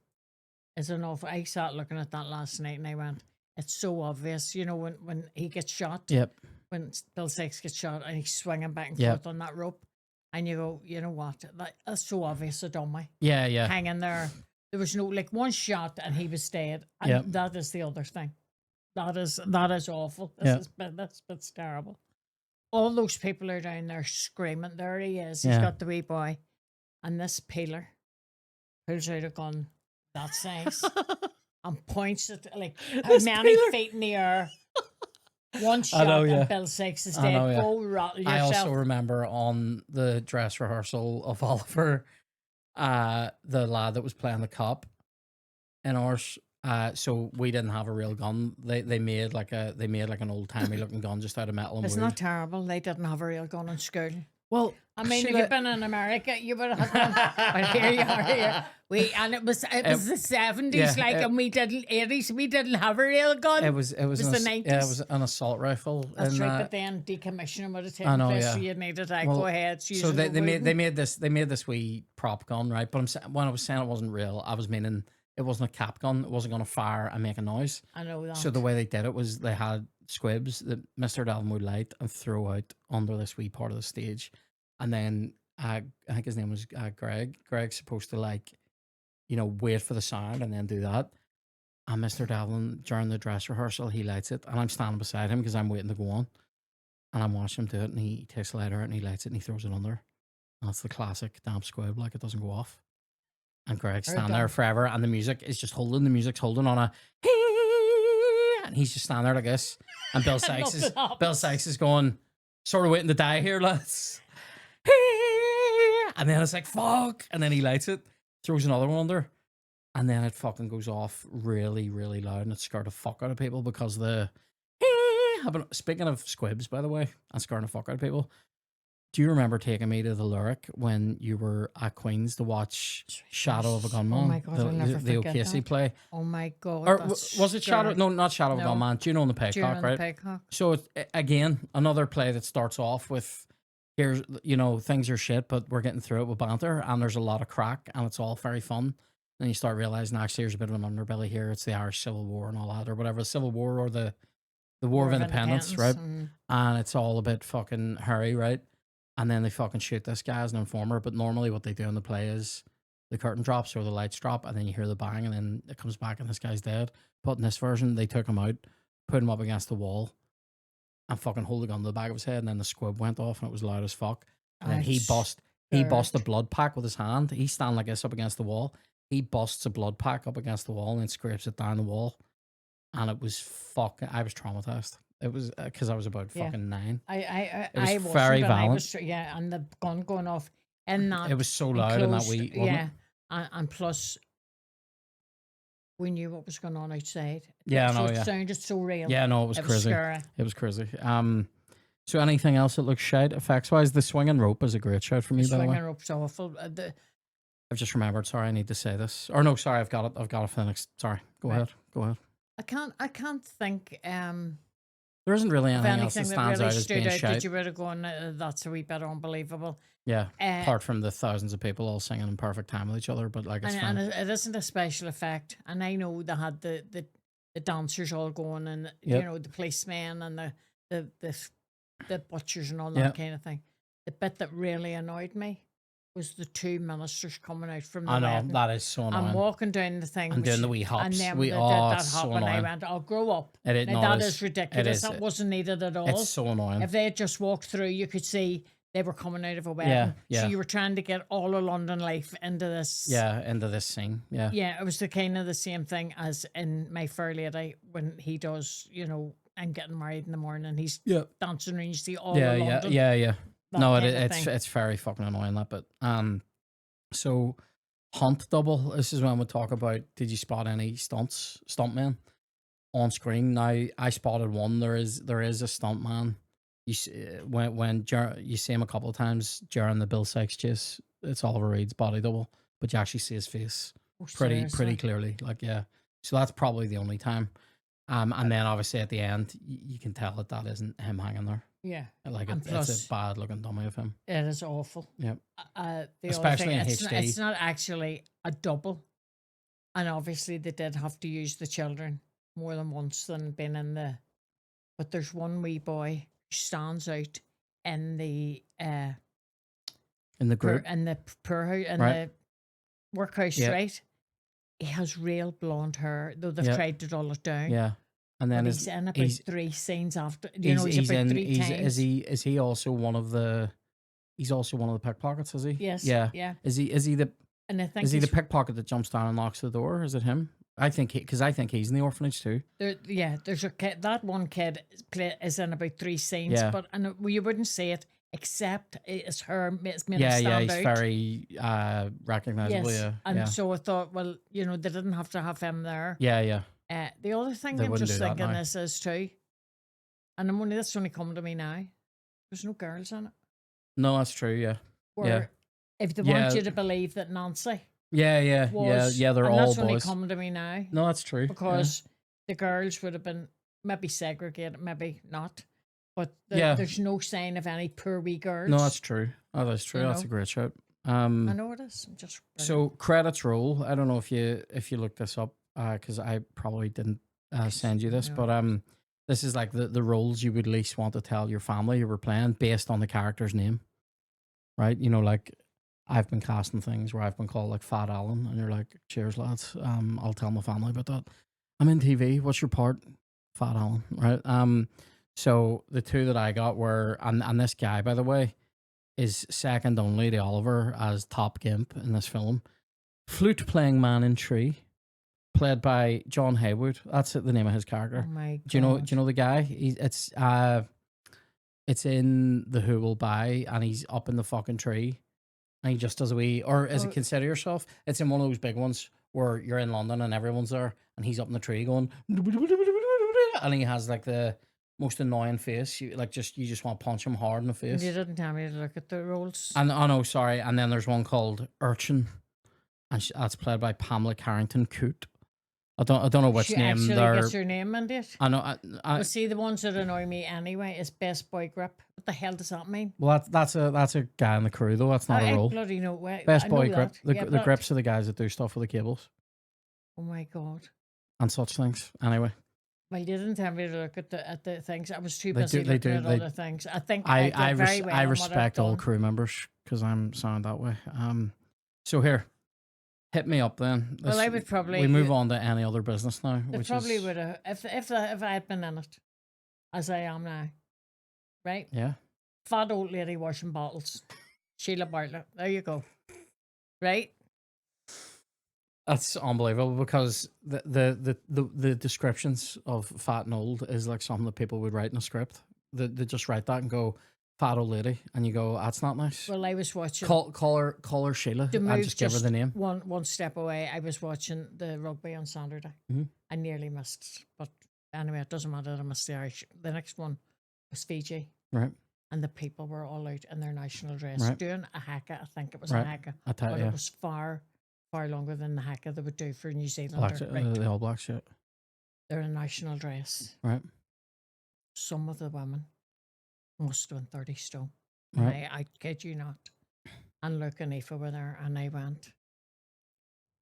is enough. I sat looking at that last night and I went, it's so obvious. You know, when he gets shot, Yep. when Bill Sykes gets shot and he's swinging back and Yep. forth on that rope, and you go, you know what? That's so obvious, so don't we? Yeah, yeah. Hanging there. There was no like one shot and he was dead. And Yep. that is the other thing. That is awful. Yep. That's terrible. All those people are down there screaming. There he is. He's Yeah. got the wee boy. And this peeler pulls out a gun that size and points it like how This many peeler. feet in the air. One shot know, yeah. and Bill Sykes is I dead. know, yeah. Go rot yourself. I also remember on the dress rehearsal of Oliver, the lad that was playing the cop in ours. So we didn't have a real gun. They made like an old timey looking gun just out of metal and It's wood. not terrible. They didn't have a real gun in school. Well, I mean, if Sheila- you'd been in America, you would have had one. But here you are. Here. It was the 70s, and we didn't 80s. We didn't have a real gun. it was the an 90s. Yeah, it was an assault rifle. That's and, right. But then decommissioning would have I taken know, place. yeah. So you needed to Well, go ahead. so they made this wee prop gun, right? But when I was saying it wasn't real, I was meaning it wasn't a cap gun. It wasn't going to fire and make a noise. I know that. So the way they did it was they had squibs that Mr. Dalvin would light and throw out under this wee part of the stage, and then I think his name was Greg. Greg's supposed to wait for the sound and then do that. And Mr. Dalvin during the dress rehearsal he lights it, and I'm standing beside him because I'm waiting to go on, and I'm watching him do it, and he takes the lighter out and he lights it and he throws it under. And it's the classic damp squib, like it doesn't go off. And Greg's Very standing there dumb. forever, and the music's holding on a, and he's just standing there like this. And Bill Sykes Nothing happens. is going, sort of waiting to die here, lads. And then it's like, fuck. And then he lights it, throws another one under, and then it fucking goes off really, really loud, and it scared the fuck out of people because speaking of squibs, by the way, and scaring the fuck out of people, do you remember taking me to the Lyric when you were at Queen's to watch Shadow of a Gunman? Oh my God, I'll never the forget O'Casey that. play. Oh my God. Or that's was it Shadow? scary. No, not Shadow of a No. Gunman. Juno and the Pegcock, Ciaran and right? Pegcock. So it's, again, another play that starts off with, here's, things are shit, but we're getting through it with banter, and there's a lot of crack, and it's all very fun. Then you start realizing actually there's a bit of an underbelly here. It's the Irish Civil War and all that, or whatever, the Civil War or the War of Independence, right? Mm. And it's all a bit fucking hairy, right? And then they fucking shoot this guy as an informer. But normally what they do in the play is the curtain drops or the lights drop, and then you hear the bang, and then it comes back, and this guy's dead. But in this version, they took him out, put him up against the wall, and fucking hold the gun to the back of his head, and then the squib went off, and it was loud as fuck. And then he bust the blood pack with his hand. He's standing like this up against the wall. He busts a blood pack up against the wall and then scrapes it down the wall. And it was fucking. I was traumatized. It was because I was about fucking 9. I was very violent. And the gun going off in that. It was so loud in that wee. Yeah, and plus we knew what was going on outside. Yeah, so no, it yeah. sounded so real. Yeah, no, it was crazy. Scary. It was crazy. So anything else that looks shite effects wise? The swinging rope is a great shout for me. By the way, swinging rope's awful. I've just remembered. Sorry, I need to say this. Or no, sorry, I've got it. I've got it for the next. Sorry, go ahead. Go ahead. I can't think. There isn't really anything else that stands really out as being shite. Did you really go on? That's a wee bit unbelievable. Yeah, apart from the thousands of people all singing in perfect time with each other, but like it's fine. And it isn't a special effect. And I know they had the dancers all going, and you know the policemen and the butchers and all that kind of thing. The bit that really annoyed me was the 2 ministers coming out from the wedding. That is so annoying. I'm walking down the thing. I'm doing the wee hops. And then we did that so hop, and I went, I'll grow up. That is ridiculous. That wasn't needed at all. It's so annoying. If they had just walked through, you could see they were coming out of a wedding. Yeah. So you were trying to get all of London life into this. Yeah, into this scene. Yeah. Yeah, it was the kind of the same thing as in My Fair Lady when he does, you know, I'm getting married in the morning. He's dancing and you see all of London. Yeah. No, it's very fucking annoying that, but so Hunt double. This is when we talk about. Did you spot any stuntmen on screen? Now I spotted one. There is a stuntman. You when you see him a couple of times during the Bill Sykes chase. It's Oliver Reed's body double, but you actually see his face pretty clearly. Like so that's probably the only time. And then obviously at the end you can tell that isn't him hanging there. Yeah, like it's a bad looking dummy of him. It is awful. Yeah, especially in HD. It's not actually a double, and obviously they did have to use the children more than once than being in the. But there's one wee boy who stands out in the group in the poorhouse in the workhouse, right? He has real blonde hair, though they've tried to dull it down. Yeah. And then he's in about 3 scenes after. You know, he's about 3 times. Is he also one of the? He's also one of the pickpockets, is he? Yes. Yeah. Is he the? And I think is he the pickpocket that jumps down and locks the door? Is it him? I think because I think he's in the orphanage too. There's a kid. That one kid is in about 3 scenes, but you wouldn't say it except it's her. It's made him stand out. He's very recognizable. Yes. And so I thought, well, you know, they didn't have to have him there. Yeah. The other thing I'm just thinking this is too, and that's only coming to me now. There's no girls in it. No, that's true. Yeah. If they want you to believe that Nancy. Yeah. They're all that's boys. only coming to me now. No, that's true. Because the girls would have been maybe segregated, maybe not. But there's no sign of any poor wee girls. No, that's true. Oh, that's true. That's a great shout. I know it is. So credits roll. I don't know if you looked this up. Because I probably didn't send you this, but this is like the roles you would least want to tell your family you were playing based on the character's name, right? You know, like I've been casting things where I've been called like Fat Alan, and you're like, cheers, lads. I'll tell my family about that. I'm in TV. What's your part? Fat Alan, right? So the 2 that I got were, and this guy, by the way, is second only to Oliver as top gimp in this film. Flute playing man in tree. Played by John Haywood. That's the name of his character. Oh my God. Do you know the guy? It's in The Who Will Buy, and he's up in the fucking tree, and he just does a wee. Or is it Consider Yourself? It's in one of those big ones where you're in London and everyone's there, and he's up in the tree going, and he has like the most annoying face. You just want to punch him hard in the face. You didn't tell me to look at the roles. And oh no, sorry. And then there's one called Urchin, and that's played by Pamela Carrington-Coote. I don't know which name they're. Gets your name in it. I know. Well, see, the ones that annoy me anyway is Best Boy Grip. What the hell does that mean? Well, that's a guy in the crew though. That's not a role. Bloody know. Best Boy Grip. The grips are the guys that do stuff with the cables. Oh my God. And such things. Anyway. Well, you didn't tell me to look at the things. I was too busy looking at other things. I think I respect all crew members because I'm sound that way. So here, Hit me up then. Well, I would probably. We move on to any other business now. They Which probably is, would have if I had been in it, as I am now, right? yeah. Fat old lady washing bottles, Sheila Bartlett. There you go, right? That's unbelievable because the descriptions of fat and old is like something that people would write in a script. They just write that and go, fat old lady, and you go, that's not nice. Well, I was watching. Call her Sheila and just give her the name. One step away. I was watching the rugby on Saturday. Mm-hmm. I nearly missed, but anyway, it doesn't matter that I missed the Irish. The next one was Fiji. Right. And the people were all out in their national dress right. doing a haka. I think it was right. a haka. But it was far longer than the haka they would do for New Zealand. The All Blacks, yeah. They're in national dress. Right. Some of the women must have been 30 stone. Right. I kid you not. And Luke and Aoife were there, and I went,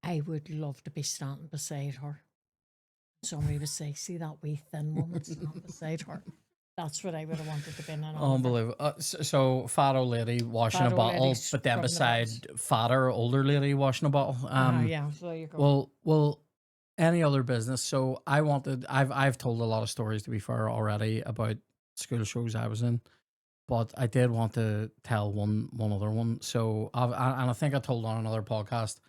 I would love to be standing beside her. Somebody would say, see that wee thin woman standing beside her. That's what I would have wanted to be in. Unbelievable. So fat old lady washing a bottle, but then beside fatter older lady washing a bottle. Yeah, so there you go. Well, any other business. So I've told a lot of stories, to be fair, already about school shows I was in, but I did want to tell one other one. So I think I told on another podcast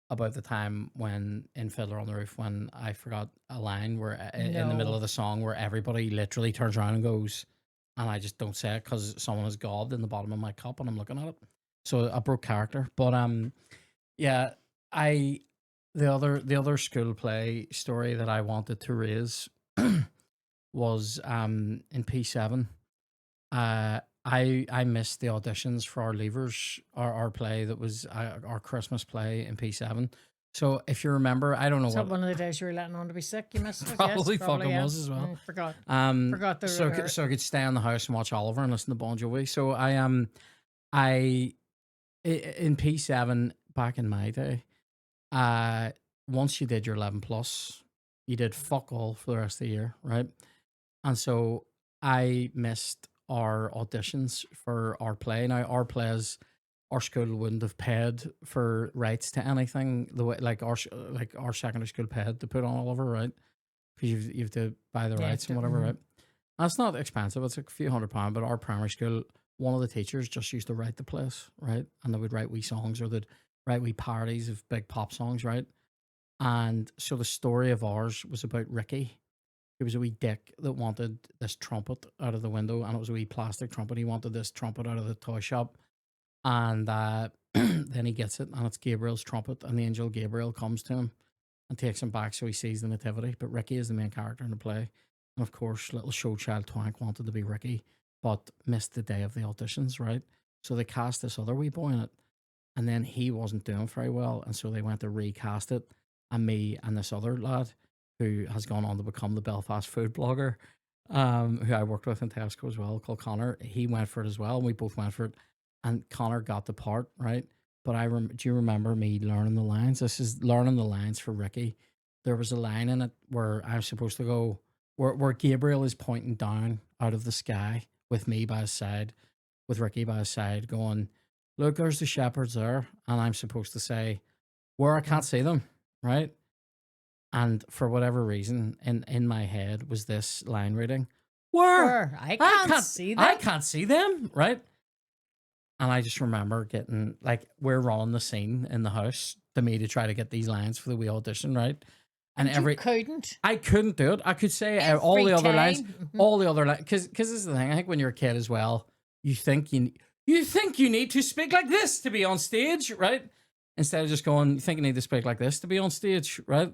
about the time when in Fiddler on the Roof, when I forgot a line where in the middle of the song where everybody literally turns around and goes, and I just don't say it because someone has gobbed in the bottom of my cup and I'm looking at it. So I broke character. But yeah, the other school play story that I wanted to raise was in P7. I missed the auditions for our Leavers, our play that was our Christmas play in P7. So if you remember, I don't know what. One of the days you were letting on to be sick, you missed it. Probably fucking was as well. Forgot. Forgot the so I could stay in the house and watch Oliver and listen to Bon Jovi. So I in P7 back in my day, once you did your 11 plus, you did fuck all for the rest of the year, right? And so I missed our auditions for our play. Now our plays, our school wouldn't have paid for rights to anything the way like our secondary school paid to put on Oliver, right? Because you have to buy the rights and whatever, right? And it's not expensive; it's like a few £100. But our primary school, one of the teachers just used to write the plays, right? And they would write wee songs or they'd write wee parodies of big pop songs, right? And so the story of ours was about Ricky. He was a wee dick that wanted this trumpet out of the window, and it was a wee plastic trumpet. He wanted this trumpet out of the toy shop, and then he gets it, and it's Gabriel's trumpet, and the angel Gabriel comes to him and takes him back so he sees the nativity. But Ricky is the main character in the play, and of course, little show child Twank wanted to be Ricky, but missed the day of the auditions, right? So they cast this other wee boy in it, and then he wasn't doing very well, and so they went to recast it, and me and this other lad, who has gone on to become the Belfast food blogger, who I worked with in Tesco as well, called Connor. He went for it as well, and we both went for it. And Connor got the part, right? But do you remember me learning the lines? This is learning the lines for Ricky. There was a line in it where I'm supposed to go, where Gabriel is pointing down out of the sky with me by his side, with Ricky by his side, going, look, there's the shepherds there. And I'm supposed to say, where I can't see them, right? And for whatever reason, in my head was this line reading, where? I can't see them. I can't see them, right? And I just remember getting, like, we're running the scene in the house to me to try to get these lines for the wee audition, right? And I couldn't do it. I could say all the other lines, because this is the thing. I think when you're a kid as well, you think you need to speak like this to be on stage, right? Instead of just going, you think you need to speak like this to be on stage, right?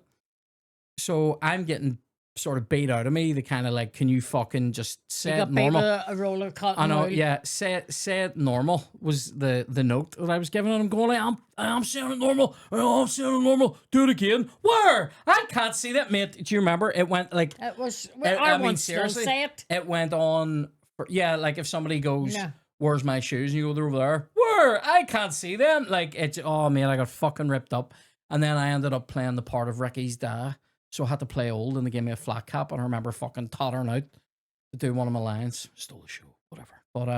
So I'm getting sort of beat out of me. The kind of like, can you fucking just say it normal? A roll of cotton. I know, yeah. Say it normal was the note that I was giving, and I'm going, I'm saying it normal. I'm saying it normal. Do it again. Where? I can't see that, mate. Do you remember? It went like it was. I mean, seriously, say it. It went on. Like if somebody goes, "Where's my shoes?" and you go, "They're over there." Where? I can't see them. Like it's. Oh man, I got fucking ripped up, and then I ended up playing the part of Ricky's dad. So I had to play old, and they gave me a flat cap, and I remember fucking tottering out to do one of my lines. Stole the show, whatever. But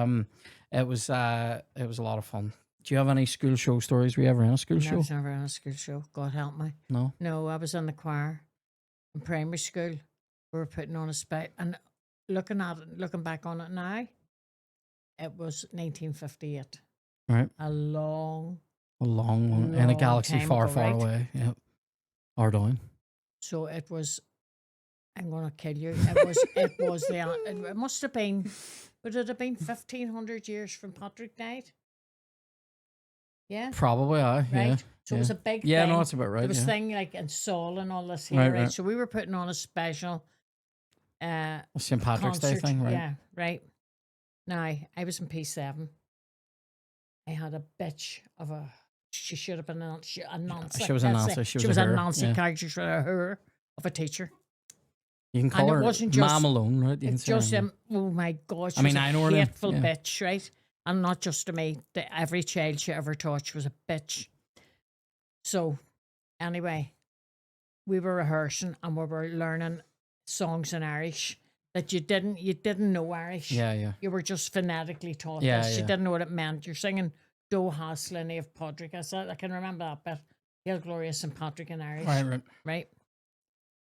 it was a lot of fun. Do you have any school show stories? Were you ever in a school I show? was never in a school show. God help me. No. No, I was in the choir in primary school. We were putting on a spec, and looking back on it now, it was 1958. Right. A long one in a galaxy time far, ago, far right? away. Yep. Or down. So it was. I'm gonna kill you. It was the. It must have been. Would it have been 1,500 years from Patrick died? Yeah. Probably, aye. Right. Yeah. So it was a big Yeah, thing. no, that's about right. There was yeah. thing like in Saul and all this here, Right, right? right. So we were putting on a special A St. Patrick's Day concert. thing, right? Yeah, right. Now I was in P7. I had a bitch of a. She should have been a Nancy. She was a that's Nancy. it. She She was was a a her, Nancy yeah. character, she was a her of a teacher. You can call And it her wasn't just- Mom Alone, right? You can It's say her just name. oh my God, she I mean, was I know a her name, hateful yeah. bitch, right? And not just to me, every child she ever taught, she was a bitch. So, anyway, we were rehearsing and we were learning songs in Irish that you didn't know Irish. Yeah. You were just phonetically taught Yeah, this. You yeah. didn't know what it meant. You're singing Do Has Linny of Patrick. I can remember that bit. Hail Gloria St. Patrick in Irish. Right. Right?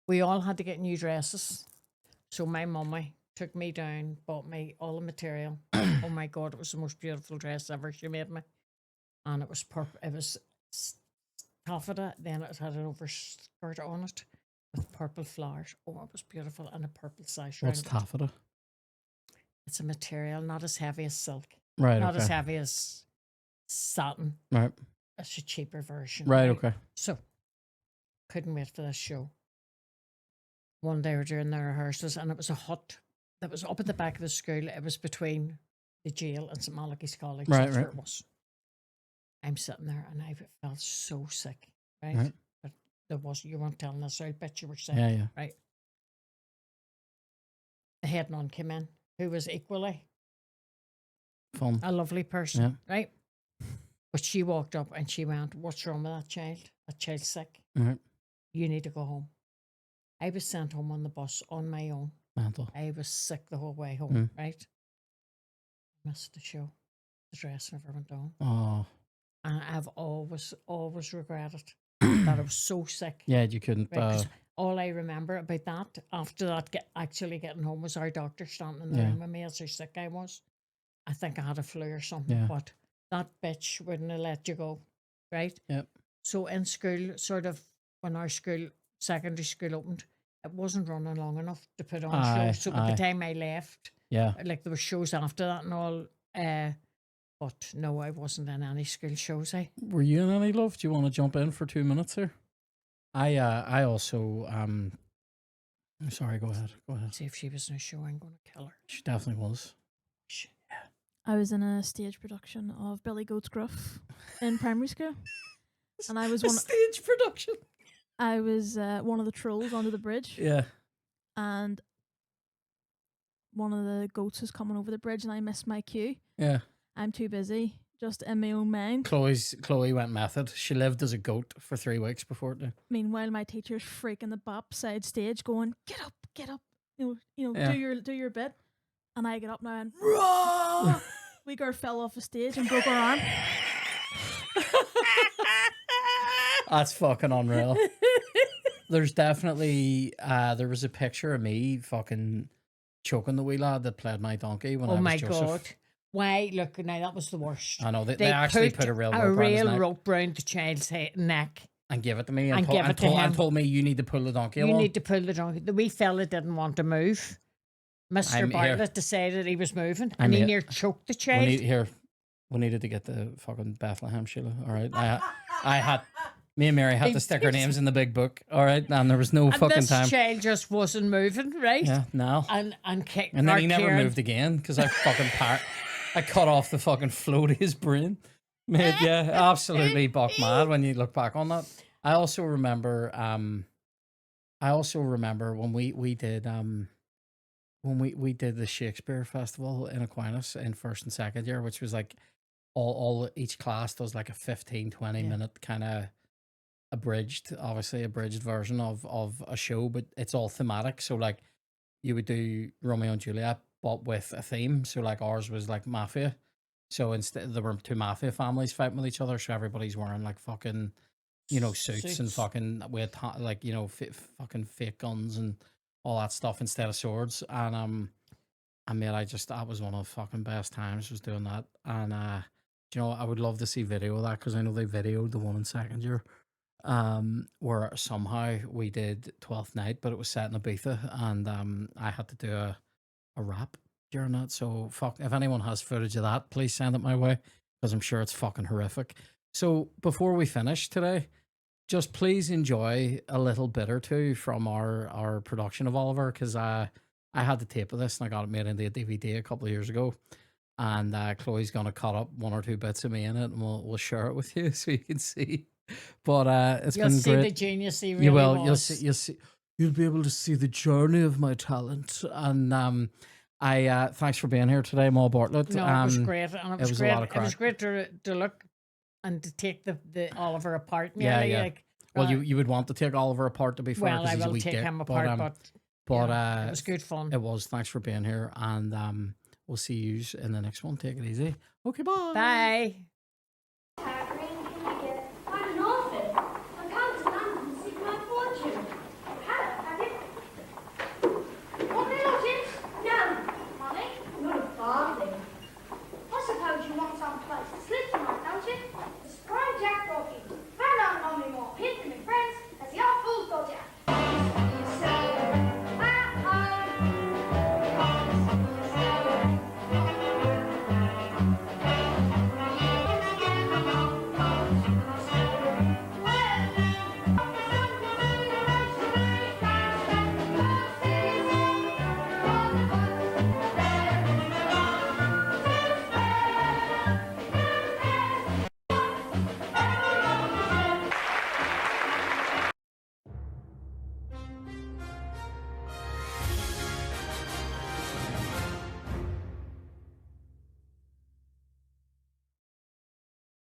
We all had to get new dresses. So my mummy took me down, bought me all the material. Oh my God, it was the most beautiful dress ever she made me. And it was purple. It was taffeta. Then it had an overskirt on it with purple flowers. Oh, it was beautiful. And a purple sash What's around it. taffeta? It's a material not as heavy as silk. Right. Not okay. as heavy as satin. Right. It's a cheaper version. Right. Okay. So, couldn't wait for this show. One day we were doing the rehearsals, and it was a hut that was up at the back of the school. It was between the jail and St. Malachy's College. Right, That's where right. it was. I'm sitting there, and I felt so sick, right? Right. But there was, you weren't telling us, so I bet you were sick. Yeah. Right. The head nun came in, who was equally Fun. a lovely person, Yeah. right? But she walked up and she went, "What's wrong with that child? That child's sick. Right. You need to go home." I was sent home on the bus on my own. Mental. I was sick the whole way home, right? Missed the show. The dress never went on. Oh. And I've always regretted that I was so sick. Yeah, you couldn't. Right? 'Cause all I remember about that, after that, actually getting home, was our doctor standing in the Yeah. room with me as how sick I was. I think I had a flu or something, Yeah. but that bitch wouldn't have let you go, right? Yep. So in school, sort of, when our school, secondary school opened, it wasn't running long enough to put on Aye, shows. So by aye. the time I left, Yeah. like there were shows after that and all, but no, I wasn't in any school shows. Were you in any, love? Do you want to jump in for 2 minutes here? I also sorry, go ahead. See if she was in a show, I'm going to kill her. She definitely was. I was in a stage production of Billy Goat's Gruff in primary school, and I was stage production. I was one of the trolls under the bridge, Yeah. and one of the goats was coming over the bridge, and I missed my cue. Yeah. I'm too busy, just in my own mind. Chloe went method. She lived as a goat for 3 weeks before it. Meanwhile, my teacher's freaking the bop side stage, going, "Get up, get up! You know, Yeah. do your bit." And I get up now and "Rah!" We girl fell off the stage and broke her arm. That's fucking unreal. There's definitely there was a picture of me fucking choking the wee lad that played my donkey when I Oh was my Joseph. God. Why? Look, now that was the worst. I know they actually put a real rope around the child's neck. and give it to me And and, give it to him. and told me you need to pull the donkey You along. need to pull the donkey. The wee fella didn't want to move. Mr. I'm here. Bartlett decided he was moving, I'm and he here. near choked the we child. needed to get the fucking Bethlehem, Sheila. All right, I had me and Mary had to stick our names in the big book. All right, and there was no And fucking this time. child just wasn't moving, right? Yeah, no. And kicked. And then he never Ciaran. moved again because I fucking I cut off the fucking flow to his brain. Mate, yeah, absolutely buck mad when you look back on that. I also remember when we did when we did the Shakespeare Festival in Aquinas in first and second year, which was like all each class does like a 15-20 Yeah. minute kind of abridged version of a show, but it's all thematic. So like you would do Romeo and Juliet, but with a theme. So like ours was like mafia. So instead, there were two mafia families fighting with each other. So everybody's wearing like fucking, suits and fucking with like fucking fake guns and all that stuff instead of swords. And I mean, that was one of the fucking best times was doing that. And I would love to see video of that because I know they videoed the one in second year. Where somehow we did 12th night, but it was set in Ibiza, and I had to do a rap during that. So fuck, if anyone has footage of that, please send it my way because I'm sure it's fucking horrific. So before we finish today, just please enjoy a little bit or two from our production of Oliver because I had the tape of this and I got it made into a DVD a couple of years ago. And Chloe's gonna cut up one or two bits of me in it, and we'll share it with you so you can see. But You'll been see great. the genius he really You will. was. You'll see. You'll be able to see the journey of my talent. And I thanks for being here today, Maw Bartlett. No, it was great, and it was a great. lot of It was crack. great to look and to take the Oliver apart. Yeah, Nearly, yeah. like, Well, you would want to take Oliver apart to be fair. well, 'Cause I he's a will wee take dick, him apart, but yeah, it was good fun. It was. Thanks for being here, and we'll see you in the next one. Take it easy. Okay, bye. Bye.